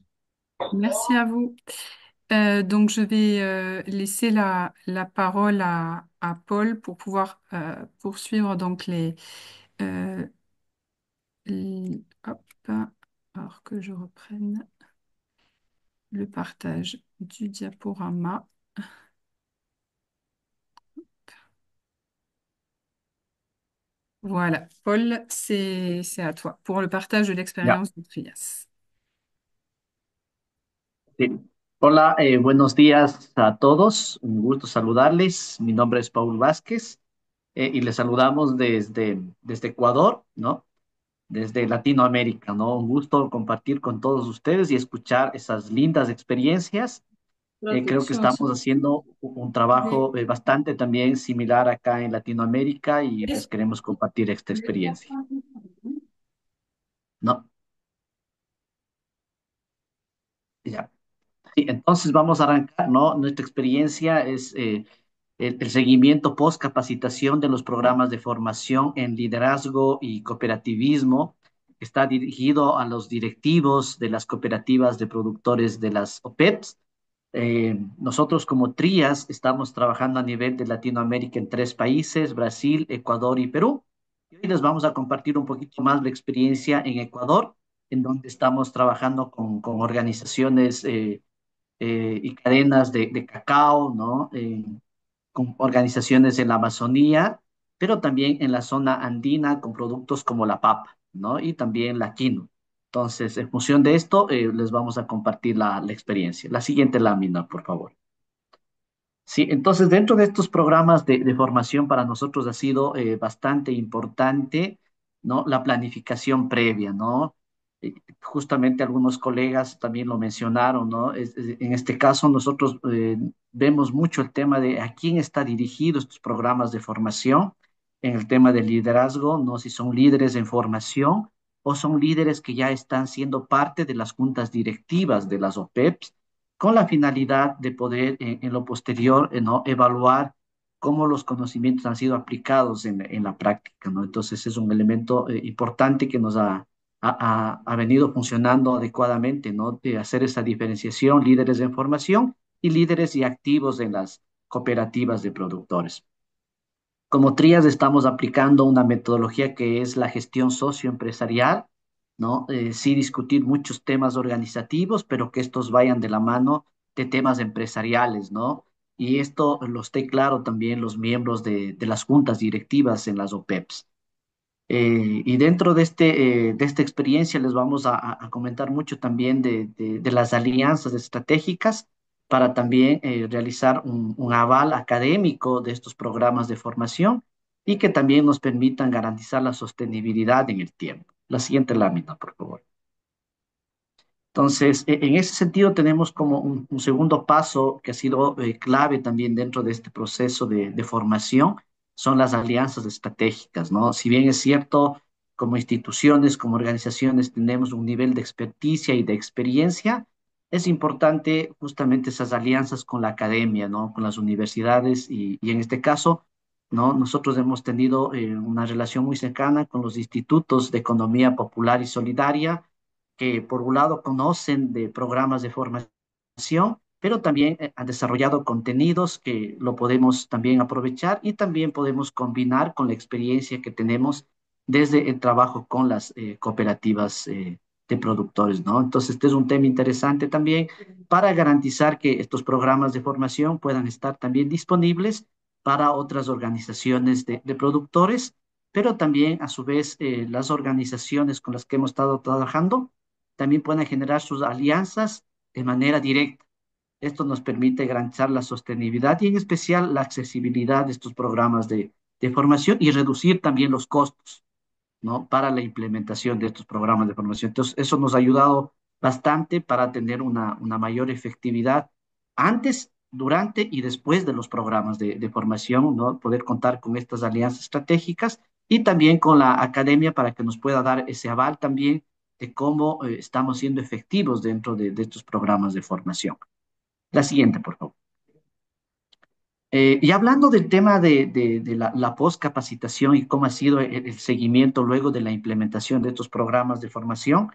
Merci à vous. Donc, je vais laisser la parole à Paul pour pouvoir poursuivre donc euh, hop, alors que je reprenne le partage du diaporama. Voilà, Paul, c'est à toi pour le partage de Ya. l'expérience de Trias. Sí. Hola, buenos días a todos. Un gusto saludarles. Mi nombre es Paul Vázquez y les saludamos desde Ecuador, ¿no? Desde Latinoamérica, ¿no? Un gusto compartir con todos ustedes y escuchar esas lindas experiencias. Creo que estamos haciendo un trabajo bastante también similar acá en Latinoamérica y pues queremos compartir esta experiencia, ¿no? Ya. Sí, entonces vamos a arrancar, ¿no? Nuestra experiencia es el seguimiento post capacitación de los programas de formación en liderazgo y cooperativismo. Está dirigido a los directivos de las cooperativas de productores de las OPEPs. Nosotros como Trías estamos trabajando a nivel de Latinoamérica en 3 países, Brasil, Ecuador y Perú. Y hoy les vamos a compartir un poquito más la experiencia en Ecuador, en donde estamos trabajando con organizaciones y cadenas de cacao, ¿no? Con organizaciones en la Amazonía, pero también en la zona andina con productos como la papa, ¿no? Y también la quinoa. Entonces, en función de esto, les vamos a compartir la experiencia. La siguiente lámina, por favor. Sí, entonces dentro de estos programas de formación para nosotros ha sido bastante importante, ¿no? La planificación previa, ¿no? Justamente algunos colegas también lo mencionaron, ¿no? En este caso nosotros vemos mucho el tema de a quién está dirigido estos programas de formación en el tema del liderazgo, ¿no? Si son líderes en formación o son líderes que ya están siendo parte de las juntas directivas de las OPEPs con la finalidad de poder en lo posterior ¿no? evaluar cómo los conocimientos han sido aplicados en la práctica, ¿no? Entonces es un elemento importante que nos ha venido funcionando adecuadamente, ¿no? De hacer esa diferenciación, líderes en formación y líderes y activos en las cooperativas de productores. Como Trías estamos aplicando una metodología que es la gestión socioempresarial, ¿no? Sí discutir muchos temas organizativos, pero que estos vayan de la mano de temas empresariales, ¿no? Y esto lo esté claro también los miembros de las juntas directivas en las OPEPs. Y dentro de esta experiencia les vamos a comentar mucho también de las alianzas estratégicas para también realizar un aval académico de estos programas de formación y que también nos permitan garantizar la sostenibilidad en el tiempo. La siguiente lámina, por favor. Entonces, en ese sentido tenemos como un segundo paso que ha sido clave también dentro de este proceso de formación, son las alianzas estratégicas, ¿no? Si bien es cierto, como instituciones, como organizaciones, tenemos un nivel de experticia y de experiencia, es importante justamente esas alianzas con la academia, ¿no? Con las universidades y en este caso, ¿no? Nosotros hemos tenido una relación muy cercana con los institutos de economía popular y solidaria, que por un lado conocen de programas de formación, pero también han desarrollado contenidos que lo podemos también aprovechar y también podemos combinar con la experiencia que tenemos desde el trabajo con las cooperativas de productores, ¿no? Entonces, este es un tema interesante también para garantizar que estos programas de formación puedan estar también disponibles para otras organizaciones de productores, pero también a su vez las organizaciones con las que hemos estado trabajando también pueden generar sus alianzas de manera directa. Esto nos permite garantizar la sostenibilidad y en especial la accesibilidad de estos programas de formación y reducir también los costos, ¿no? Para la implementación de estos programas de formación. Entonces, eso nos ha ayudado bastante para tener una mayor efectividad antes, durante y después de los programas de formación, ¿no? Poder contar con estas alianzas estratégicas y también con la academia para que nos pueda dar ese aval también de cómo estamos siendo efectivos dentro de estos programas de formación. La siguiente, por favor. Y hablando del tema de la postcapacitación y cómo ha sido el seguimiento luego de la implementación de estos programas de formación,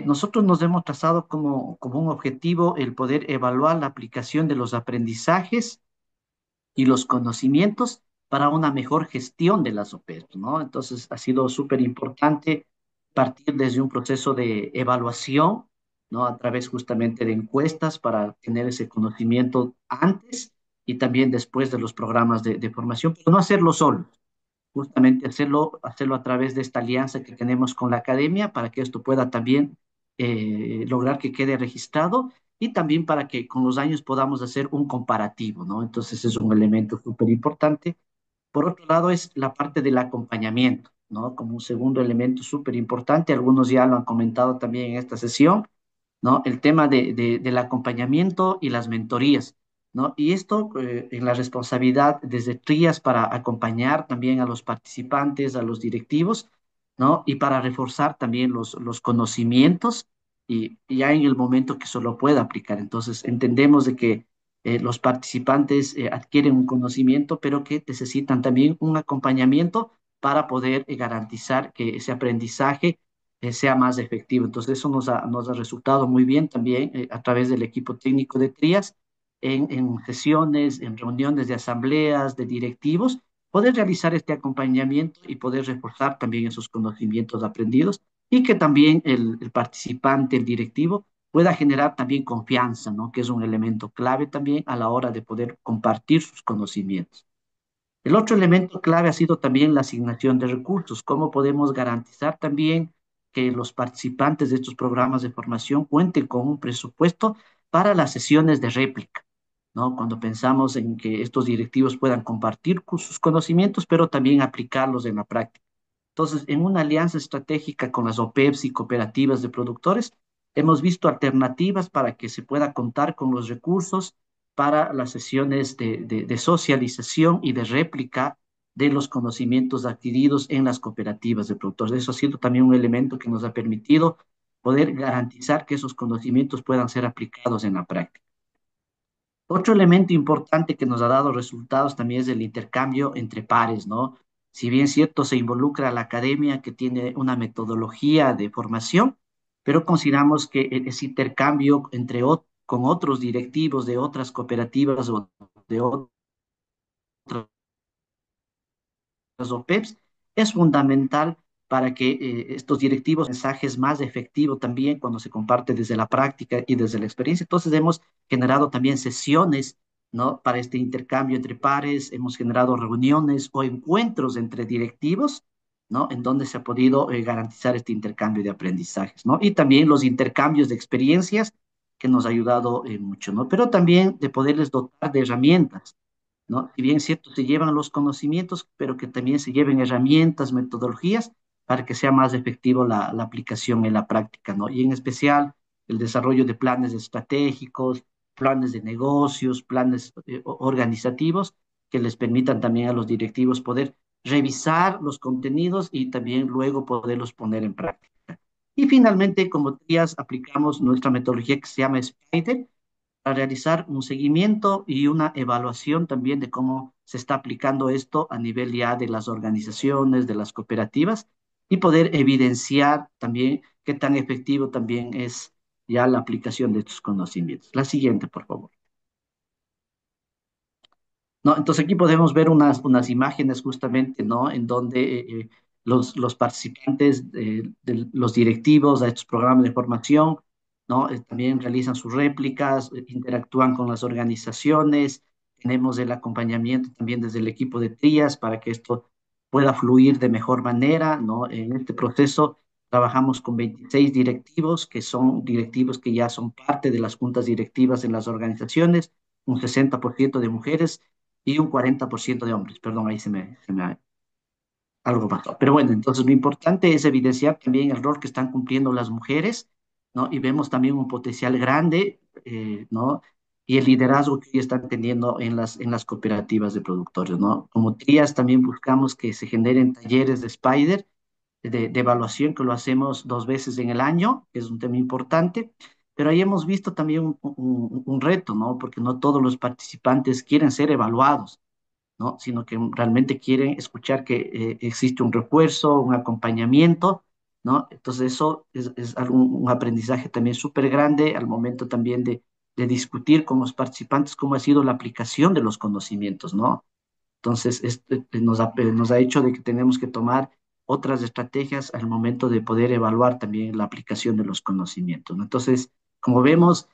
nosotros nos hemos trazado como un objetivo el poder evaluar la aplicación de los aprendizajes y los conocimientos para una mejor gestión de las OPEs, ¿no? Entonces, ha sido súper importante partir desde un proceso de evaluación, ¿no? A través justamente de encuestas para tener ese conocimiento antes y también después de los programas de formación, pero no hacerlo solo, justamente hacerlo a través de esta alianza que tenemos con la academia para que esto pueda también lograr que quede registrado y también para que con los años podamos hacer un comparativo, ¿no? Entonces es un elemento súper importante. Por otro lado es la parte del acompañamiento, ¿no? Como un segundo elemento súper importante, algunos ya lo han comentado también en esta sesión, ¿no? El tema del acompañamiento y las mentorías, ¿no? Y esto en la responsabilidad desde TRIAS para acompañar también a los participantes, a los directivos, ¿no? Y para reforzar también los conocimientos y ya en el momento que se lo pueda aplicar. Entonces, entendemos de que los participantes adquieren un conocimiento, pero que necesitan también un acompañamiento para poder garantizar que ese aprendizaje sea más efectivo. Entonces, eso nos ha resultado muy bien también a través del equipo técnico de TRIAS, en sesiones, en reuniones de asambleas, de directivos, poder realizar este acompañamiento y poder reforzar también esos conocimientos aprendidos y que también el participante, el directivo, pueda generar también confianza, ¿no? Que es un elemento clave también a la hora de poder compartir sus conocimientos. El otro elemento clave ha sido también la asignación de recursos. ¿Cómo podemos garantizar también que los participantes de estos programas de formación cuenten con un presupuesto para las sesiones de réplica, ¿no? Cuando pensamos en que estos directivos puedan compartir sus conocimientos, pero también aplicarlos en la práctica. Entonces, en una alianza estratégica con las OPEPs y cooperativas de productores, hemos visto alternativas para que se pueda contar con los recursos para las sesiones de socialización y de réplica de los conocimientos adquiridos en las cooperativas de productores. Eso ha sido también un elemento que nos ha permitido poder garantizar que esos conocimientos puedan ser aplicados en la práctica. Otro elemento importante que nos ha dado resultados también es el intercambio entre pares, ¿no? Si bien es cierto, se involucra a la academia que tiene una metodología de formación, pero consideramos que ese intercambio con otros directivos de otras cooperativas o de otras OPEPs es fundamental para que estos directivos mensajes más efectivos también cuando se comparte desde la práctica y desde la experiencia. Entonces hemos generado también sesiones, ¿no? Para este intercambio entre pares, hemos generado reuniones o encuentros entre directivos, ¿no? En donde se ha podido garantizar este intercambio de aprendizajes, ¿no? Y también los intercambios de experiencias que nos ha ayudado mucho, ¿no? Pero también de poderles dotar de herramientas, ¿no? Si bien es cierto, se llevan los conocimientos, pero que también se lleven herramientas, metodologías para que sea más efectivo la aplicación en la práctica, ¿no? Y en especial el desarrollo de planes estratégicos, planes de negocios, planes organizativos que les permitan también a los directivos poder revisar los contenidos y también luego poderlos poner en práctica. Y finalmente, como decías, aplicamos nuestra metodología que se llama SPIDER, para realizar un seguimiento y una evaluación también de cómo se está aplicando esto a nivel ya de las organizaciones, de las cooperativas, y poder evidenciar también qué tan efectivo también es ya la aplicación de estos conocimientos. La siguiente, por favor. ¿No? Entonces aquí podemos ver unas imágenes justamente, ¿no? En donde los participantes, los directivos de estos programas de formación, ¿no? También realizan sus réplicas, interactúan con las organizaciones, tenemos el acompañamiento también desde el equipo de trías para que esto pueda fluir de mejor manera, ¿no? En este proceso trabajamos con 26 directivos, que son directivos que ya son parte de las juntas directivas en las organizaciones, un 60% de mujeres y un 40% de hombres. Perdón, ahí algo pasó. Pero bueno, entonces lo importante es evidenciar también el rol que están cumpliendo las mujeres, ¿no? Y vemos también un potencial grande, ¿no? Y el liderazgo que ellos están teniendo en las cooperativas de productores, ¿no? Como trías también buscamos que se generen talleres de Spider, de evaluación, que lo hacemos 2 veces en el año, que es un tema importante, pero ahí hemos visto también un reto, ¿no? Porque no todos los participantes quieren ser evaluados, ¿no? Sino que realmente quieren escuchar que existe un refuerzo, un acompañamiento, ¿no? Entonces eso es un aprendizaje también súper grande al momento también de discutir con los participantes cómo ha sido la aplicación de los conocimientos, ¿no? Entonces, esto nos ha hecho de que tenemos que tomar otras estrategias al momento de poder evaluar también la aplicación de los conocimientos, ¿no? Entonces, como vemos,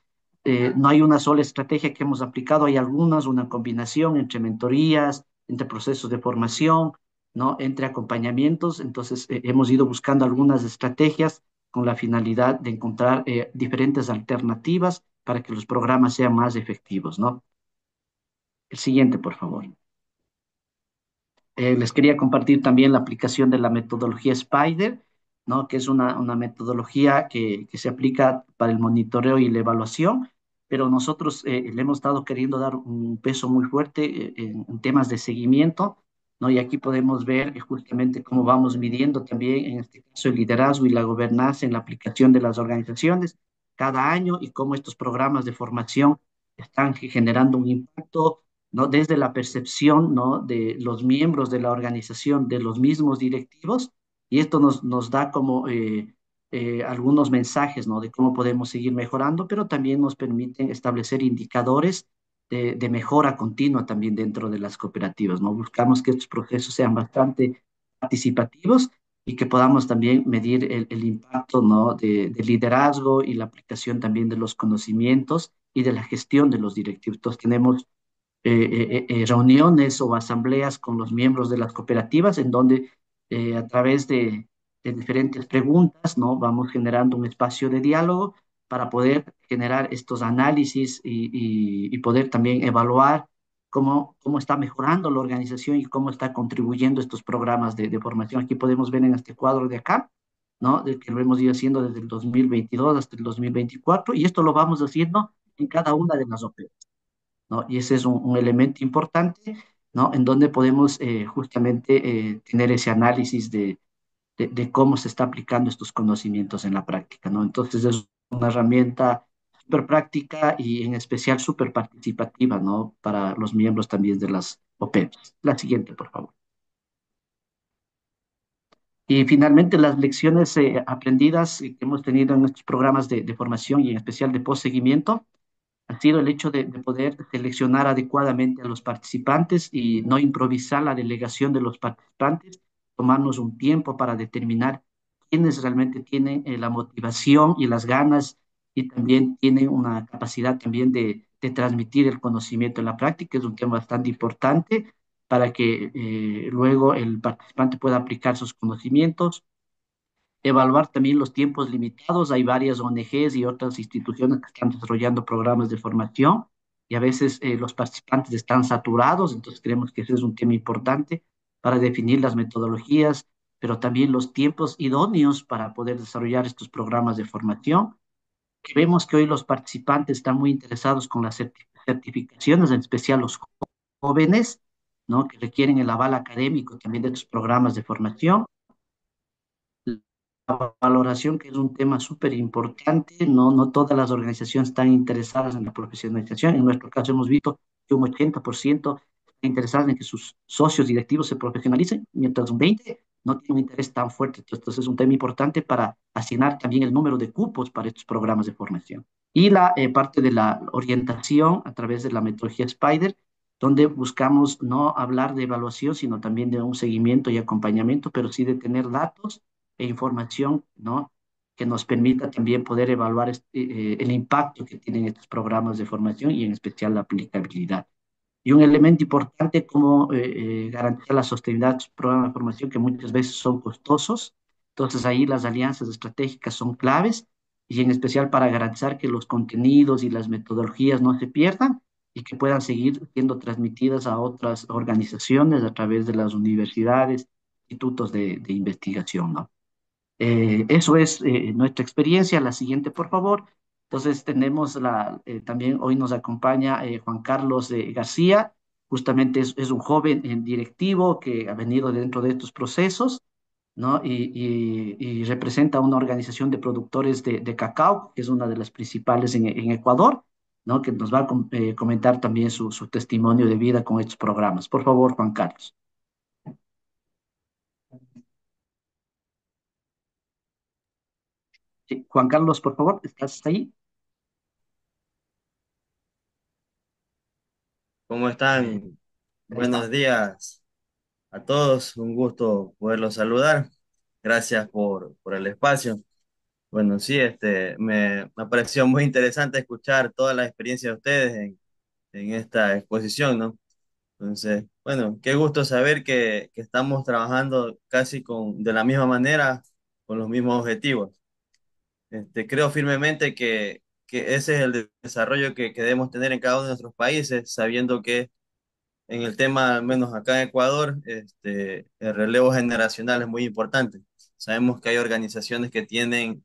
no hay una sola estrategia que hemos aplicado, hay algunas, una combinación entre mentorías, entre procesos de formación, ¿no? Entre acompañamientos. Entonces, hemos ido buscando algunas estrategias con la finalidad de encontrar diferentes alternativas para que los programas sean más efectivos, ¿no? El siguiente, por favor. Les quería compartir también la aplicación de la metodología Spider, ¿no? Que es una metodología que se aplica para el monitoreo y la evaluación, pero nosotros le hemos estado queriendo dar un peso muy fuerte en temas de seguimiento, ¿no? Y aquí podemos ver justamente cómo vamos midiendo también, en este caso, el liderazgo y la gobernanza en la aplicación de las organizaciones cada año y cómo estos programas de formación están generando un impacto, ¿no? Desde la percepción, ¿no? De los miembros de la organización, de los mismos directivos, y esto nos da como algunos mensajes, ¿no? De cómo podemos seguir mejorando, pero también nos permiten establecer indicadores de mejora continua también dentro de las cooperativas, ¿no? Buscamos que estos procesos sean bastante participativos y que podamos también medir el impacto, ¿no? De liderazgo y la aplicación también de los conocimientos y de la gestión de los directivos. Entonces tenemos reuniones o asambleas con los miembros de las cooperativas en donde a través de diferentes preguntas, ¿no? Vamos generando un espacio de diálogo para poder generar estos análisis y poder también evaluar cómo está mejorando la organización y cómo está contribuyendo estos programas de formación. Aquí podemos ver en este cuadro de acá, ¿no? De que lo hemos ido haciendo desde el 2022 hasta el 2024 y esto lo vamos haciendo en cada una de las OPE, ¿no? Y ese es un elemento importante, ¿no? En donde podemos justamente tener ese análisis de cómo se está aplicando estos conocimientos en la práctica, ¿no? Entonces es una herramienta súper práctica y en especial súper participativa, ¿no? Para los miembros también de las OPEPs. La siguiente, por favor. Y finalmente, las lecciones aprendidas que hemos tenido en estos programas de formación y en especial de postseguimiento ha sido el hecho de poder seleccionar adecuadamente a los participantes y no improvisar la delegación de los participantes, tomarnos un tiempo para determinar quiénes realmente tienen la motivación y las ganas y también tienen una capacidad también de transmitir el conocimiento en la práctica. Es un tema bastante importante para que luego el participante pueda aplicar sus conocimientos, evaluar también los tiempos limitados. Hay varias ONGs y otras instituciones que están desarrollando programas de formación y a veces los participantes están saturados, entonces creemos que ese es un tema importante para definir las metodologías, pero también los tiempos idóneos para poder desarrollar estos programas de formación. Que vemos que hoy los participantes están muy interesados con las certificaciones, en especial los jóvenes, ¿no? Que requieren el aval académico también de estos programas de formación. valoración, que es un tema súper importante. No todas las organizaciones están interesadas en la profesionalización. En nuestro caso hemos visto que un 80% está interesado en que sus socios directivos se profesionalicen, mientras un 20% no tiene un interés tan fuerte. Entonces es un tema importante para asignar también el número de cupos para estos programas de formación. Y la parte de la orientación a través de la metodología Spider, donde buscamos no hablar de evaluación, sino también de un seguimiento y acompañamiento, pero sí de tener datos e información, ¿no? Que nos permita también poder evaluar el impacto que tienen estos programas de formación y en especial la aplicabilidad. Y un elemento importante como garantizar la sostenibilidad de estos programas de formación que muchas veces son costosos. Entonces ahí las alianzas estratégicas son claves y en especial para garantizar que los contenidos y las metodologías no se pierdan y que puedan seguir siendo transmitidas a otras organizaciones a través de las universidades, institutos de investigación, ¿no? Eso es nuestra experiencia. La siguiente, por favor. Entonces tenemos también hoy nos acompaña Juan Carlos García, justamente es un joven directivo que ha venido dentro de estos procesos, ¿no? Y representa una organización de productores de cacao, que es una de las principales en Ecuador, ¿no? Que nos va a comentar también su testimonio de vida con estos programas. Por favor, Juan Carlos. Sí, Juan Carlos, por favor, ¿estás ahí? ¿Cómo están? Buenos días a todos, un gusto poderlos saludar. Gracias por el espacio. Bueno, sí, me ha parecido muy interesante escuchar toda la experiencia de ustedes en esta exposición, ¿no? Entonces, bueno, qué gusto saber que estamos trabajando casi de la misma manera, con los mismos objetivos. Creo firmemente que ese es el desarrollo que debemos tener en cada uno de nuestros países, sabiendo que en el tema, al menos acá en Ecuador, el relevo generacional es muy importante. Sabemos que hay organizaciones que tienen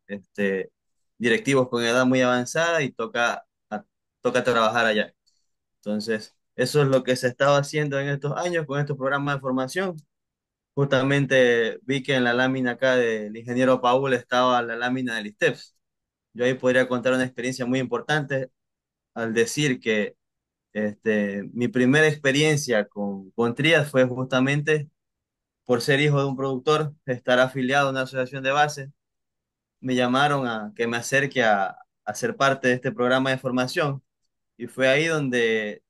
directivos con edad muy avanzada y toca trabajar allá. Entonces, eso es lo que se estaba haciendo en estos años con estos programas de formación. Justamente vi que en la lámina acá del ingeniero Paul estaba la lámina del ISTEPS. Yo ahí podría contar una experiencia muy importante al decir que mi primera experiencia con Trias fue justamente por ser hijo de un productor, estar afiliado a una asociación de base. Me llamaron a que me acerque a ser parte de este programa de formación y fue ahí donde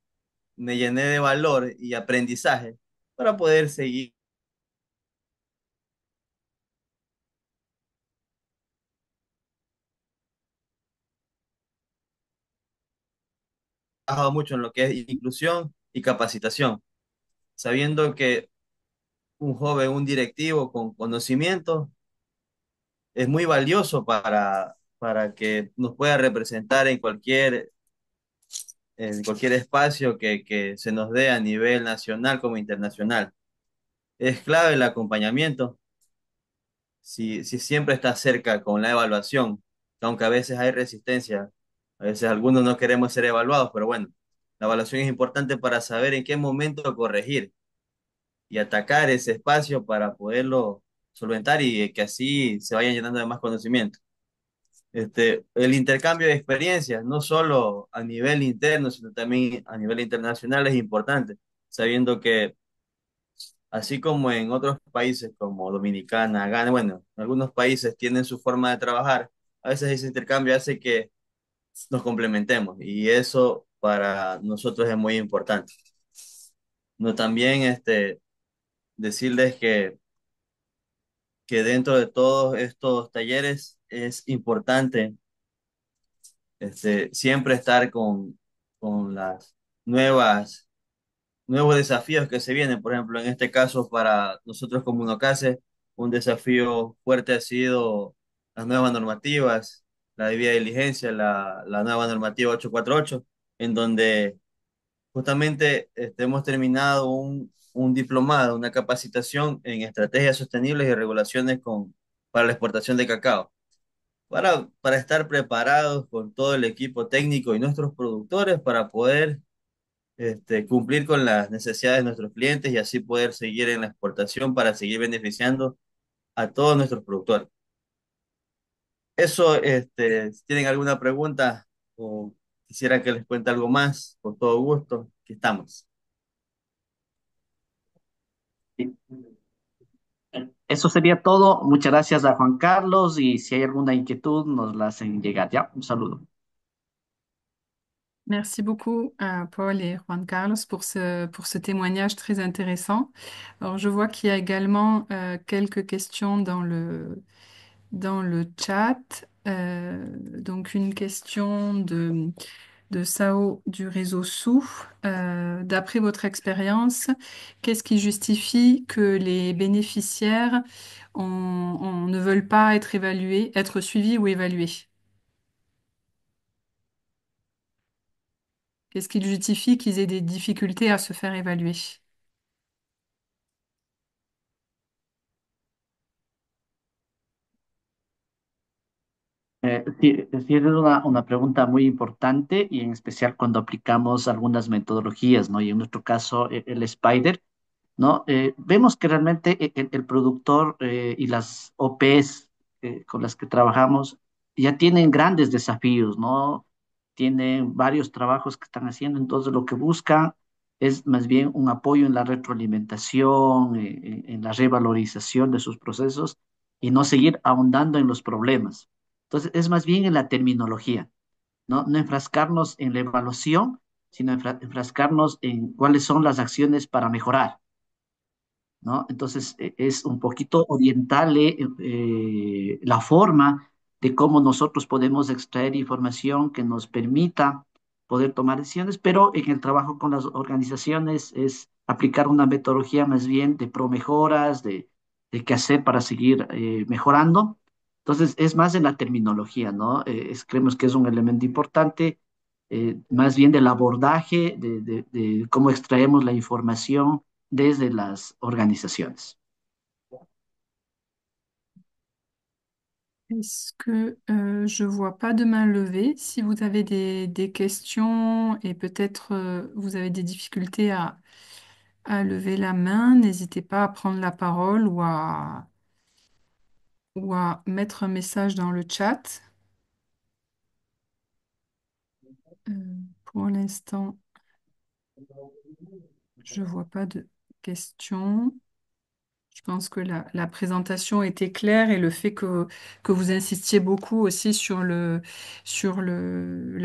me llené de valor y aprendizaje para poder seguir. He trabajado mucho en lo que es inclusión y capacitación, sabiendo que un joven, un directivo con conocimiento es muy valioso para que nos pueda representar en cualquier espacio que se nos dé a nivel nacional como internacional. Es clave el acompañamiento, si siempre está cerca con la evaluación, aunque a veces hay resistencia, a veces algunos no queremos ser evaluados, pero bueno, la evaluación es importante para saber en qué momento corregir y atacar ese espacio para poderlo solventar y que así se vayan llenando de más conocimiento. El intercambio de experiencias, no solo a nivel interno, sino también a nivel internacional, es importante, sabiendo que así como en otros países como Dominicana, Ghana, bueno, algunos países tienen su forma de trabajar, a veces ese intercambio hace que nos complementemos y eso para nosotros es muy importante. No también decirles que dentro de todos estos talleres es importante siempre estar con las nuevos desafíos que se vienen. Por ejemplo, en este caso, para nosotros como UNOCASE, un desafío fuerte ha sido las nuevas normativas, la debida diligencia, la nueva normativa 848, en donde justamente hemos terminado un diplomado, una capacitación en estrategias sostenibles y regulaciones para la exportación de cacao para estar preparados con todo el equipo técnico y nuestros productores para poder cumplir con las necesidades de nuestros clientes y así poder seguir en la exportación para seguir beneficiando a todos nuestros productores. Eso, si tienen alguna pregunta o quisiera que les cuente algo más, con todo gusto, aquí estamos. Sí. Eso sería todo. Muchas gracias a Juan Carlos y si hay alguna inquietud nos la hacen llegar. Ya, un saludo. Merci beaucoup à Paul et Juan Carlos pour ce témoignage très intéressant. Alors, je vois qu'il y a également quelques questions dans le chat. Donc, une question de Sao du réseau SOU. D'après votre expérience, qu'est-ce qui justifie que les bénéficiaires ne veulent pas être évalués, être suivis ou évalués? Qu'est-ce qui justifie qu'ils aient des difficultés à se faire évaluer? Sí, sí, es una pregunta muy importante y en especial cuando aplicamos algunas metodologías, ¿no? Y en nuestro caso, el Spider. ¿No? Vemos que realmente el productor y las OPs con las que trabajamos ya tienen grandes desafíos, ¿no? Tienen varios trabajos que están haciendo, entonces lo que buscan es más bien un apoyo en la retroalimentación, en la revalorización de sus procesos y no seguir ahondando en los problemas. Entonces, es más bien en la terminología, ¿no? No enfrascarnos en la evaluación, sino enfrascarnos en cuáles son las acciones para mejorar. ¿No? Entonces, es un poquito oriental la forma de cómo nosotros podemos extraer información que nos permita poder tomar decisiones, pero en el trabajo con las organizaciones es aplicar una metodología más bien de pro-mejoras, de qué hacer para seguir mejorando. Entonces, es más en la terminología, ¿no? Creemos que es un elemento importante, más bien del abordaje, de cómo extraemos la información desde las organizaciones. Est-ce que je vois pas de main levée? Si vous avez des questions et peut-être vous avez des difficultés à lever la main, n'hésitez pas à prendre la parole ou à mettre un message dans le chat. Euh, pour l'instant, je vois pas de questions. Je pense que la présentation était claire et le fait que vous insistiez beaucoup aussi sur la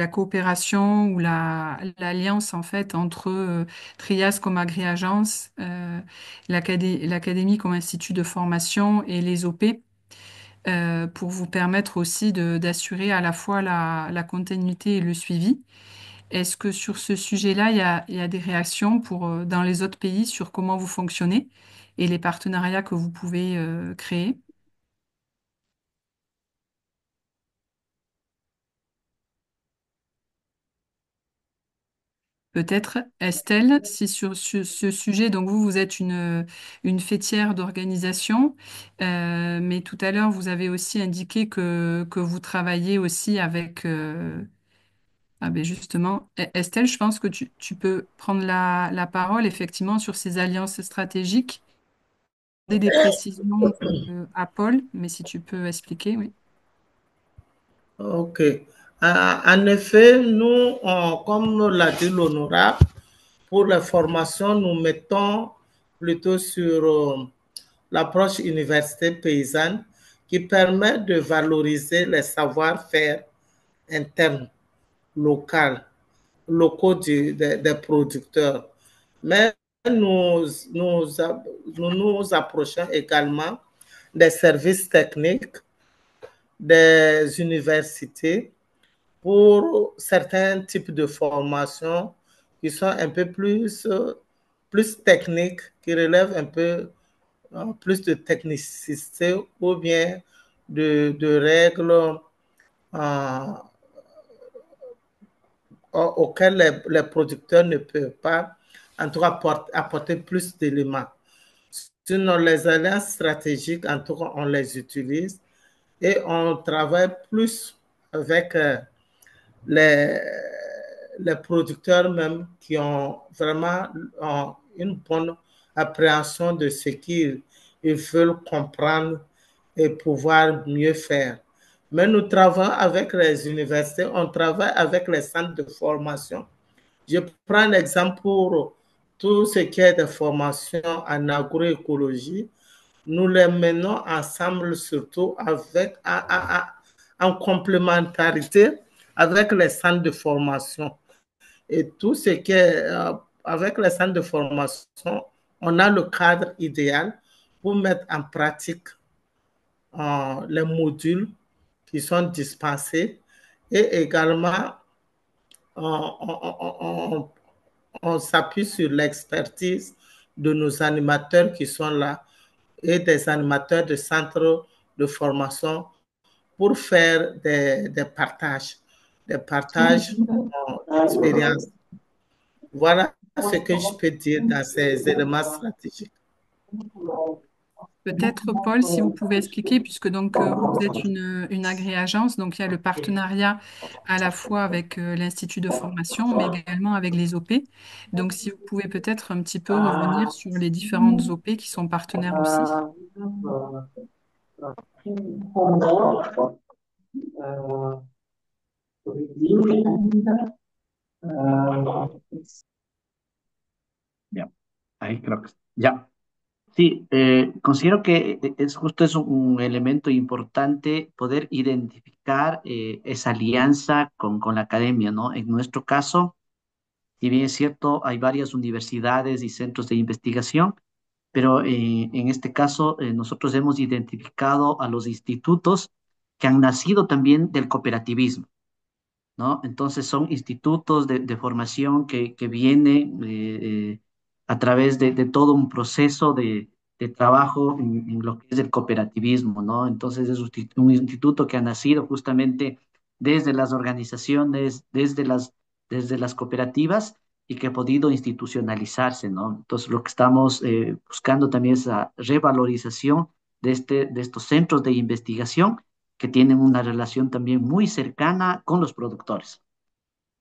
coopération ou l'alliance en fait entre Trias comme agréagence, l'académie comme institut de formation et les OP pour vous permettre aussi d'assurer à la fois la continuité et le suivi. Est-ce que sur ce sujet-là, il y a des réactions dans les autres pays sur comment vous fonctionnez et les partenariats que vous pouvez créer? Peut-être, Estelle, si sur ce sujet, donc vous êtes une fêtière d'organisation, mais tout à l'heure, vous avez aussi indiqué que vous travaillez aussi avec... ah ben justement, Estelle, je pense que tu peux prendre la parole effectivement sur ces alliances stratégiques des précisions à Paul, mais si tu peux expliquer, oui. Ok. En effet, nous, comme l'a dit l'honorable, pour la formation, nous mettons plutôt sur l'approche université paysanne qui permet de valoriser les savoir-faire internes, locaux des producteurs. Mais nous, nous, nous nous approchons également des services techniques, des universités pour certains types de formations qui sont un peu plus techniques, qui relèvent un peu plus de technicité ou bien de règles auxquelles les producteurs ne peuvent pas, en tout cas, apporter plus d'éléments. Sinon, les alliances stratégiques, en tout cas, on les utilise et on travaille plus avec les, les producteurs même qui ont vraiment une bonne appréhension de ce qu'ils veulent comprendre et pouvoir mieux faire. Mais nous travaillons avec les universités, on travaille avec les centres de formation. Je prends un exemple pour tout ce qui est de formation en agroécologie. Nous les menons ensemble, surtout en complémentarité avec les centres de formation. Et tout ce qui est avec les centres de formation, on a le cadre idéal pour mettre en pratique les modules qui sont dispensés et également on, on, on s'appuie sur l'expertise de nos animateurs qui sont là et des animateurs de centres de formation pour faire des partages d'expériences. Voilà ce que je peux dire dans ces éléments stratégiques. Peut-être, Paul, si vous pouvez expliquer, puisque donc vous êtes une agréagence, donc il y a le partenariat à la fois avec l'Institut de formation, mais également avec les OP. Donc, si vous pouvez peut-être un petit peu revenir sur les différentes OP qui sont partenaires aussi. Ya, ahí creo que ya. Sí, considero que es justo es un elemento importante poder identificar esa alianza con la academia, ¿no? En nuestro caso, si bien es cierto, hay varias universidades y centros de investigación, pero en este caso nosotros hemos identificado a los institutos que han nacido también del cooperativismo. ¿No? Entonces son institutos de formación que vienen a través de todo un proceso de trabajo en lo que es el cooperativismo, ¿no? Entonces es un instituto que ha nacido justamente desde las organizaciones, desde las cooperativas y que ha podido institucionalizarse, ¿no? Entonces lo que estamos buscando también es la revalorización de estos centros de investigación que tienen una relación también muy cercana con los productores,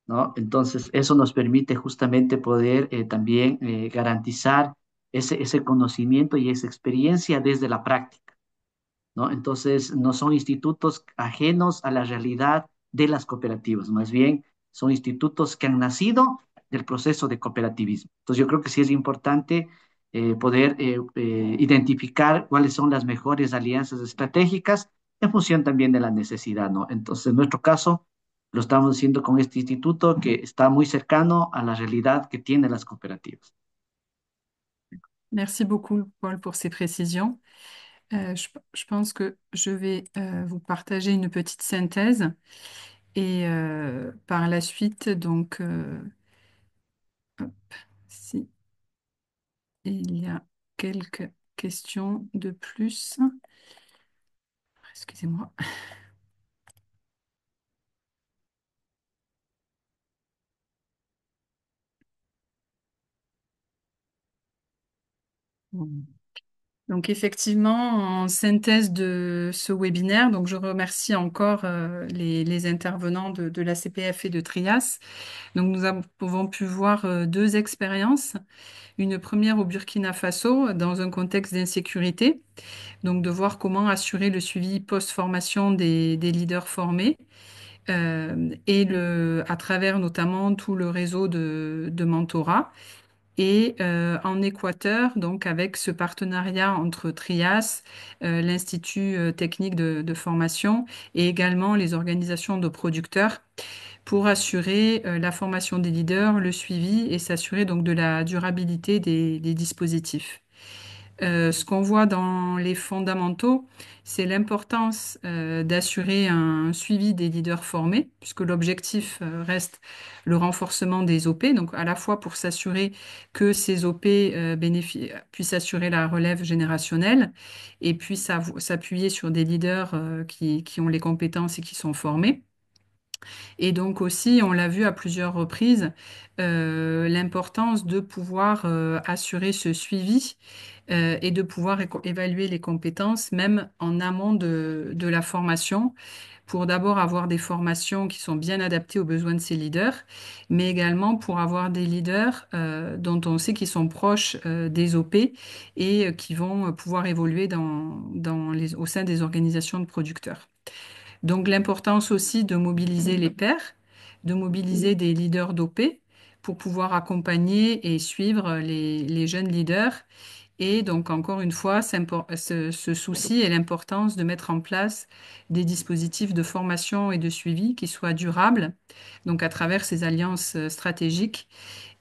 ¿no? Entonces, eso nos permite justamente poder también garantizar ese conocimiento y esa experiencia desde la práctica, ¿no? Entonces, no son institutos ajenos a la realidad de las cooperativas, más bien son institutos que han nacido del proceso de cooperativismo. Entonces, yo creo que sí es importante poder identificar cuáles son las mejores alianzas estratégicas en función también de la necesidad, ¿no? Entonces, en nuestro caso, lo estamos haciendo con este instituto que está muy cercano a la realidad que tienen las cooperativas. Merci beaucoup, Paul, pour ces précisions. Je pense que je vais vous partager une petite synthèse et par la suite, donc, hop, si il y a quelques questions de plus. Excusez-moi. Donc effectivement, en synthèse de ce webinaire, donc je remercie encore les intervenants de la CPF et de Trias. Donc nous avons pu voir deux expériences. Une première au Burkina Faso dans un contexte d'insécurité, donc de voir comment assurer le suivi post-formation des leaders formés. Et à travers notamment tout le réseau de mentorat. Et en Équateur, donc avec ce partenariat entre Trias, l'Institut technique de formation et également les organisations de producteurs pour assurer la formation des leaders, le suivi et s'assurer donc de la durabilité des dispositifs. Ce qu'on voit dans les fondamentaux, c'est l'importance d'assurer un suivi des leaders formés, puisque l'objectif reste le renforcement des OP, donc à la fois pour s'assurer que ces OP puissent assurer la relève générationnelle et puissent s'appuyer sur des leaders qui ont les compétences et qui sont formés. Et donc aussi, on l'a vu à plusieurs reprises, l'importance de pouvoir assurer ce suivi et de pouvoir évaluer les compétences même en amont de la formation pour d'abord avoir des formations qui sont bien adaptées aux besoins de ces leaders, mais également pour avoir des leaders dont on sait qu'ils sont proches des OP et qui vont pouvoir évoluer au sein des organisations de producteurs. Donc l'importance aussi de mobiliser les pairs, de mobiliser des leaders d'OP pour pouvoir accompagner et suivre les jeunes leaders. Et donc, encore une fois, ce souci et l'importance de mettre en place des dispositifs de formation et de suivi qui soient durables, donc à travers ces alliances stratégiques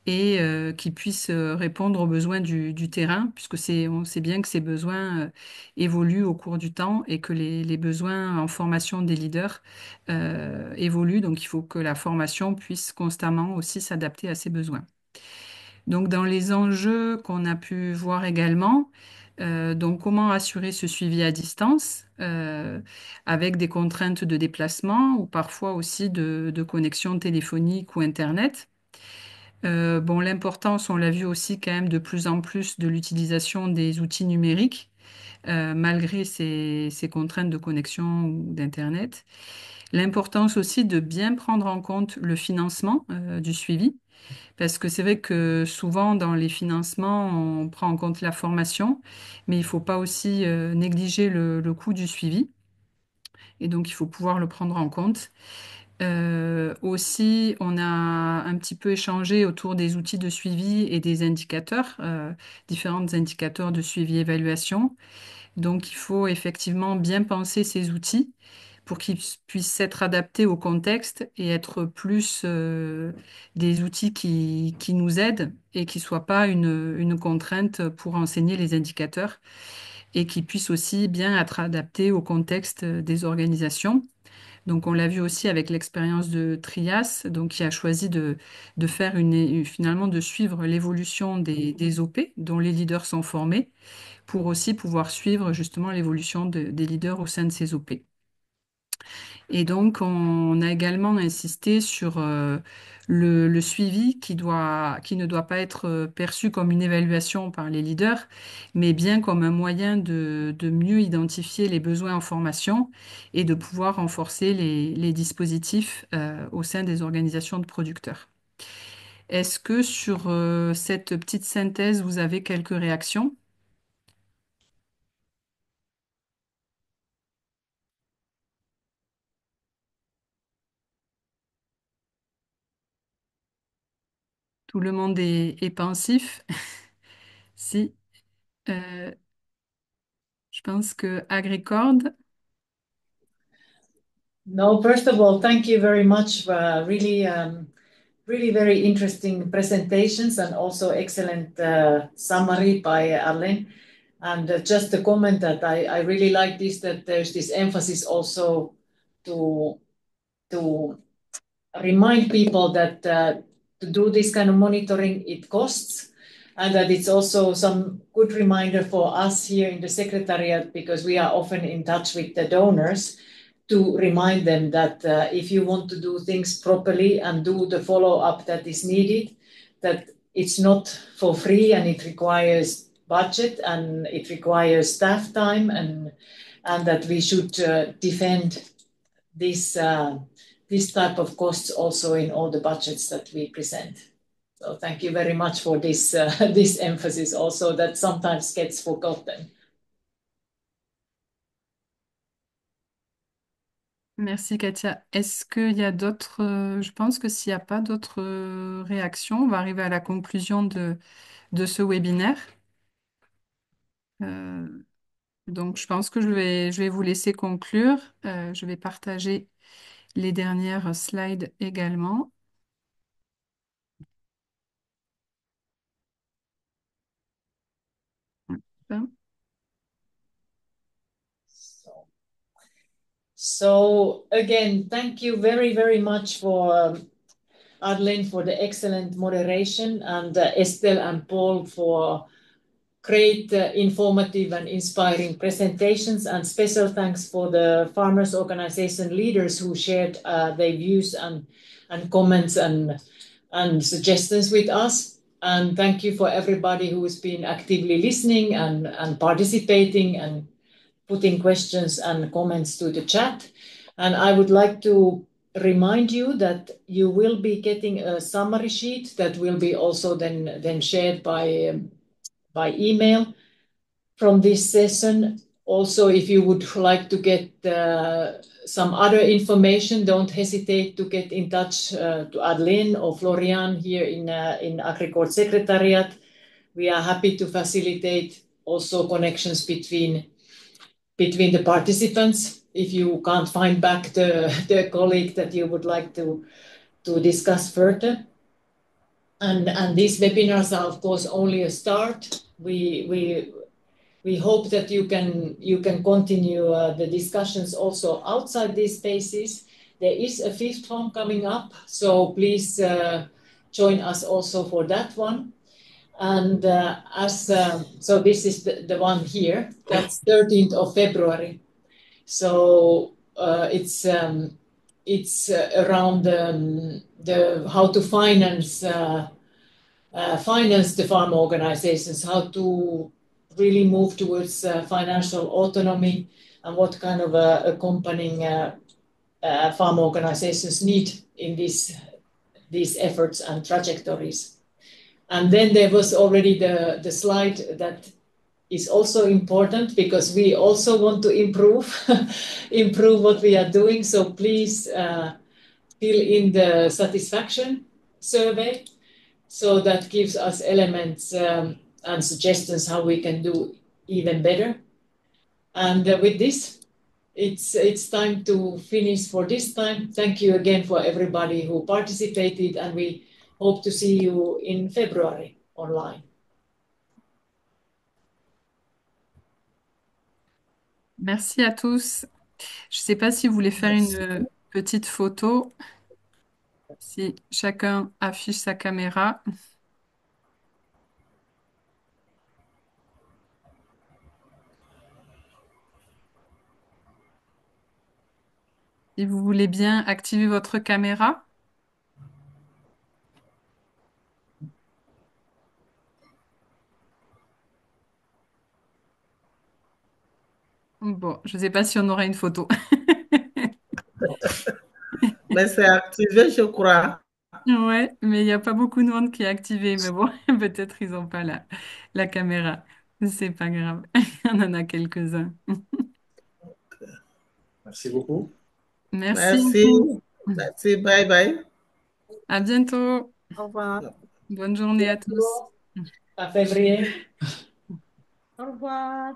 et qui puissent répondre aux besoins du terrain, puisque on sait bien que ces besoins évoluent au cours du temps et que les besoins en formation des leaders évoluent. Donc, il faut que la formation puisse constamment aussi s'adapter à ces besoins. Donc, dans les enjeux qu'on a pu voir également, donc comment assurer ce suivi à distance avec des contraintes de déplacement ou parfois aussi de connexion téléphonique ou Internet. Bon, l'importance, on l'a vu aussi quand même de plus en plus de l'utilisation des outils numériques malgré ces contraintes de connexion ou d'Internet. L'importance aussi de bien prendre en compte le financement du suivi. Parce que c'est vrai que souvent dans les financements, on prend en compte la formation, mais il ne faut pas aussi négliger le coût du suivi. Et donc, il faut pouvoir le prendre en compte. Aussi, on a un petit peu échangé autour des outils de suivi et des indicateurs, différents indicateurs de suivi-évaluation. Donc, il faut effectivement bien penser ces outils pour qu'ils puissent être adaptés au contexte et être plus des outils qui nous aident et qui ne soient pas une contrainte pour enseigner les indicateurs et qui puissent aussi bien être adaptés au contexte des organisations. Donc, on l'a vu aussi avec l'expérience de Trias, donc qui a choisi de faire finalement de suivre l'évolution des OP dont les leaders sont formés pour aussi pouvoir suivre justement l'évolution des leaders au sein de ces OP. Et donc, on a également insisté sur le suivi qui ne doit pas être perçu comme une évaluation par les leaders, mais bien comme un moyen de mieux identifier les besoins en formation et de pouvoir renforcer les dispositifs au sein des organisations de producteurs. Est-ce que sur cette petite synthèse, vous avez quelques réactions? Tout le monde est pensif. Si, euh, je pense que Agricord. No, first of all, thank you very much for really very interesting presentations and also excellent summary by Arlen. And just a comment that I really like this, that there's this emphasis also to remind people that to do this kind of monitoring, it costs, and that it's also some good reminder for us here in the Secretariat, because we are often in touch with the donors, to remind them that if you want to do things properly and do the follow-up that is needed, that it's not for free and it requires budget and it requires staff time, and that we should defend this this type of costs also in all the budgets that we present. So thank you very much for this this emphasis also that sometimes gets forgotten. Merci Katia. Est-ce qu'il y a d'autres... je pense que s'il n'y a pas d'autres réactions, on va arriver à la conclusion de ce webinaire. Donc, je pense que je vais vous laisser conclure. Je vais partager les dernières slides également. Hop. So again, thank you very, very much for Arlene for the excellent moderation, and Estelle and Paul for great informative and inspiring presentations, and special thanks for the farmers organization leaders who shared their views and comments and suggestions with us. And thank you for everybody who has been actively listening and participating and putting questions and comments to the chat. And I would like to remind you that you will be getting a summary sheet that will be also then shared by email from this session. Also, if you would like to get some other information, don't hesitate to get in touch to Adeline or Florian here in AgriCord Secretariat. We are happy to facilitate also connections between the participants if you can't find back the colleague that you would like to discuss further. And these webinars are, of course, only a start. We hope that you can continue the discussions also outside these spaces. There is a fifth one coming up, so please join us also for that one. And so this is the one here. That's 13th of February. So it's around the how to finance the farm organizations, how to really move towards financial autonomy, and what kind of accompanying farm organizations need in these efforts and trajectories. And then there was already the slide that is also important because we also want to improve what we are doing. So please fill in the satisfaction survey. So that gives us elements and suggestions how we can do even better. And with this, it's time to finish for this time. Thank you again for everybody who participated, and we hope to see you in February online. Merci à tous. Je ne sais pas si vous voulez faire une petite photo. Si chacun affiche sa caméra. Si vous voulez bien activer votre caméra. Bon, je ne sais pas si on aura une photo. Mais c'est activé, je crois. Ouais, mais il n'y a pas beaucoup de monde qui est activé. Mais bon, peut-être ils n'ont pas la caméra. C'est pas grave. On en a quelques-uns. Merci beaucoup. Merci. Merci, bye bye. À bientôt. Au revoir. Bonne journée à tous. À février. Au revoir.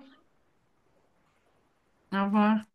Au revoir.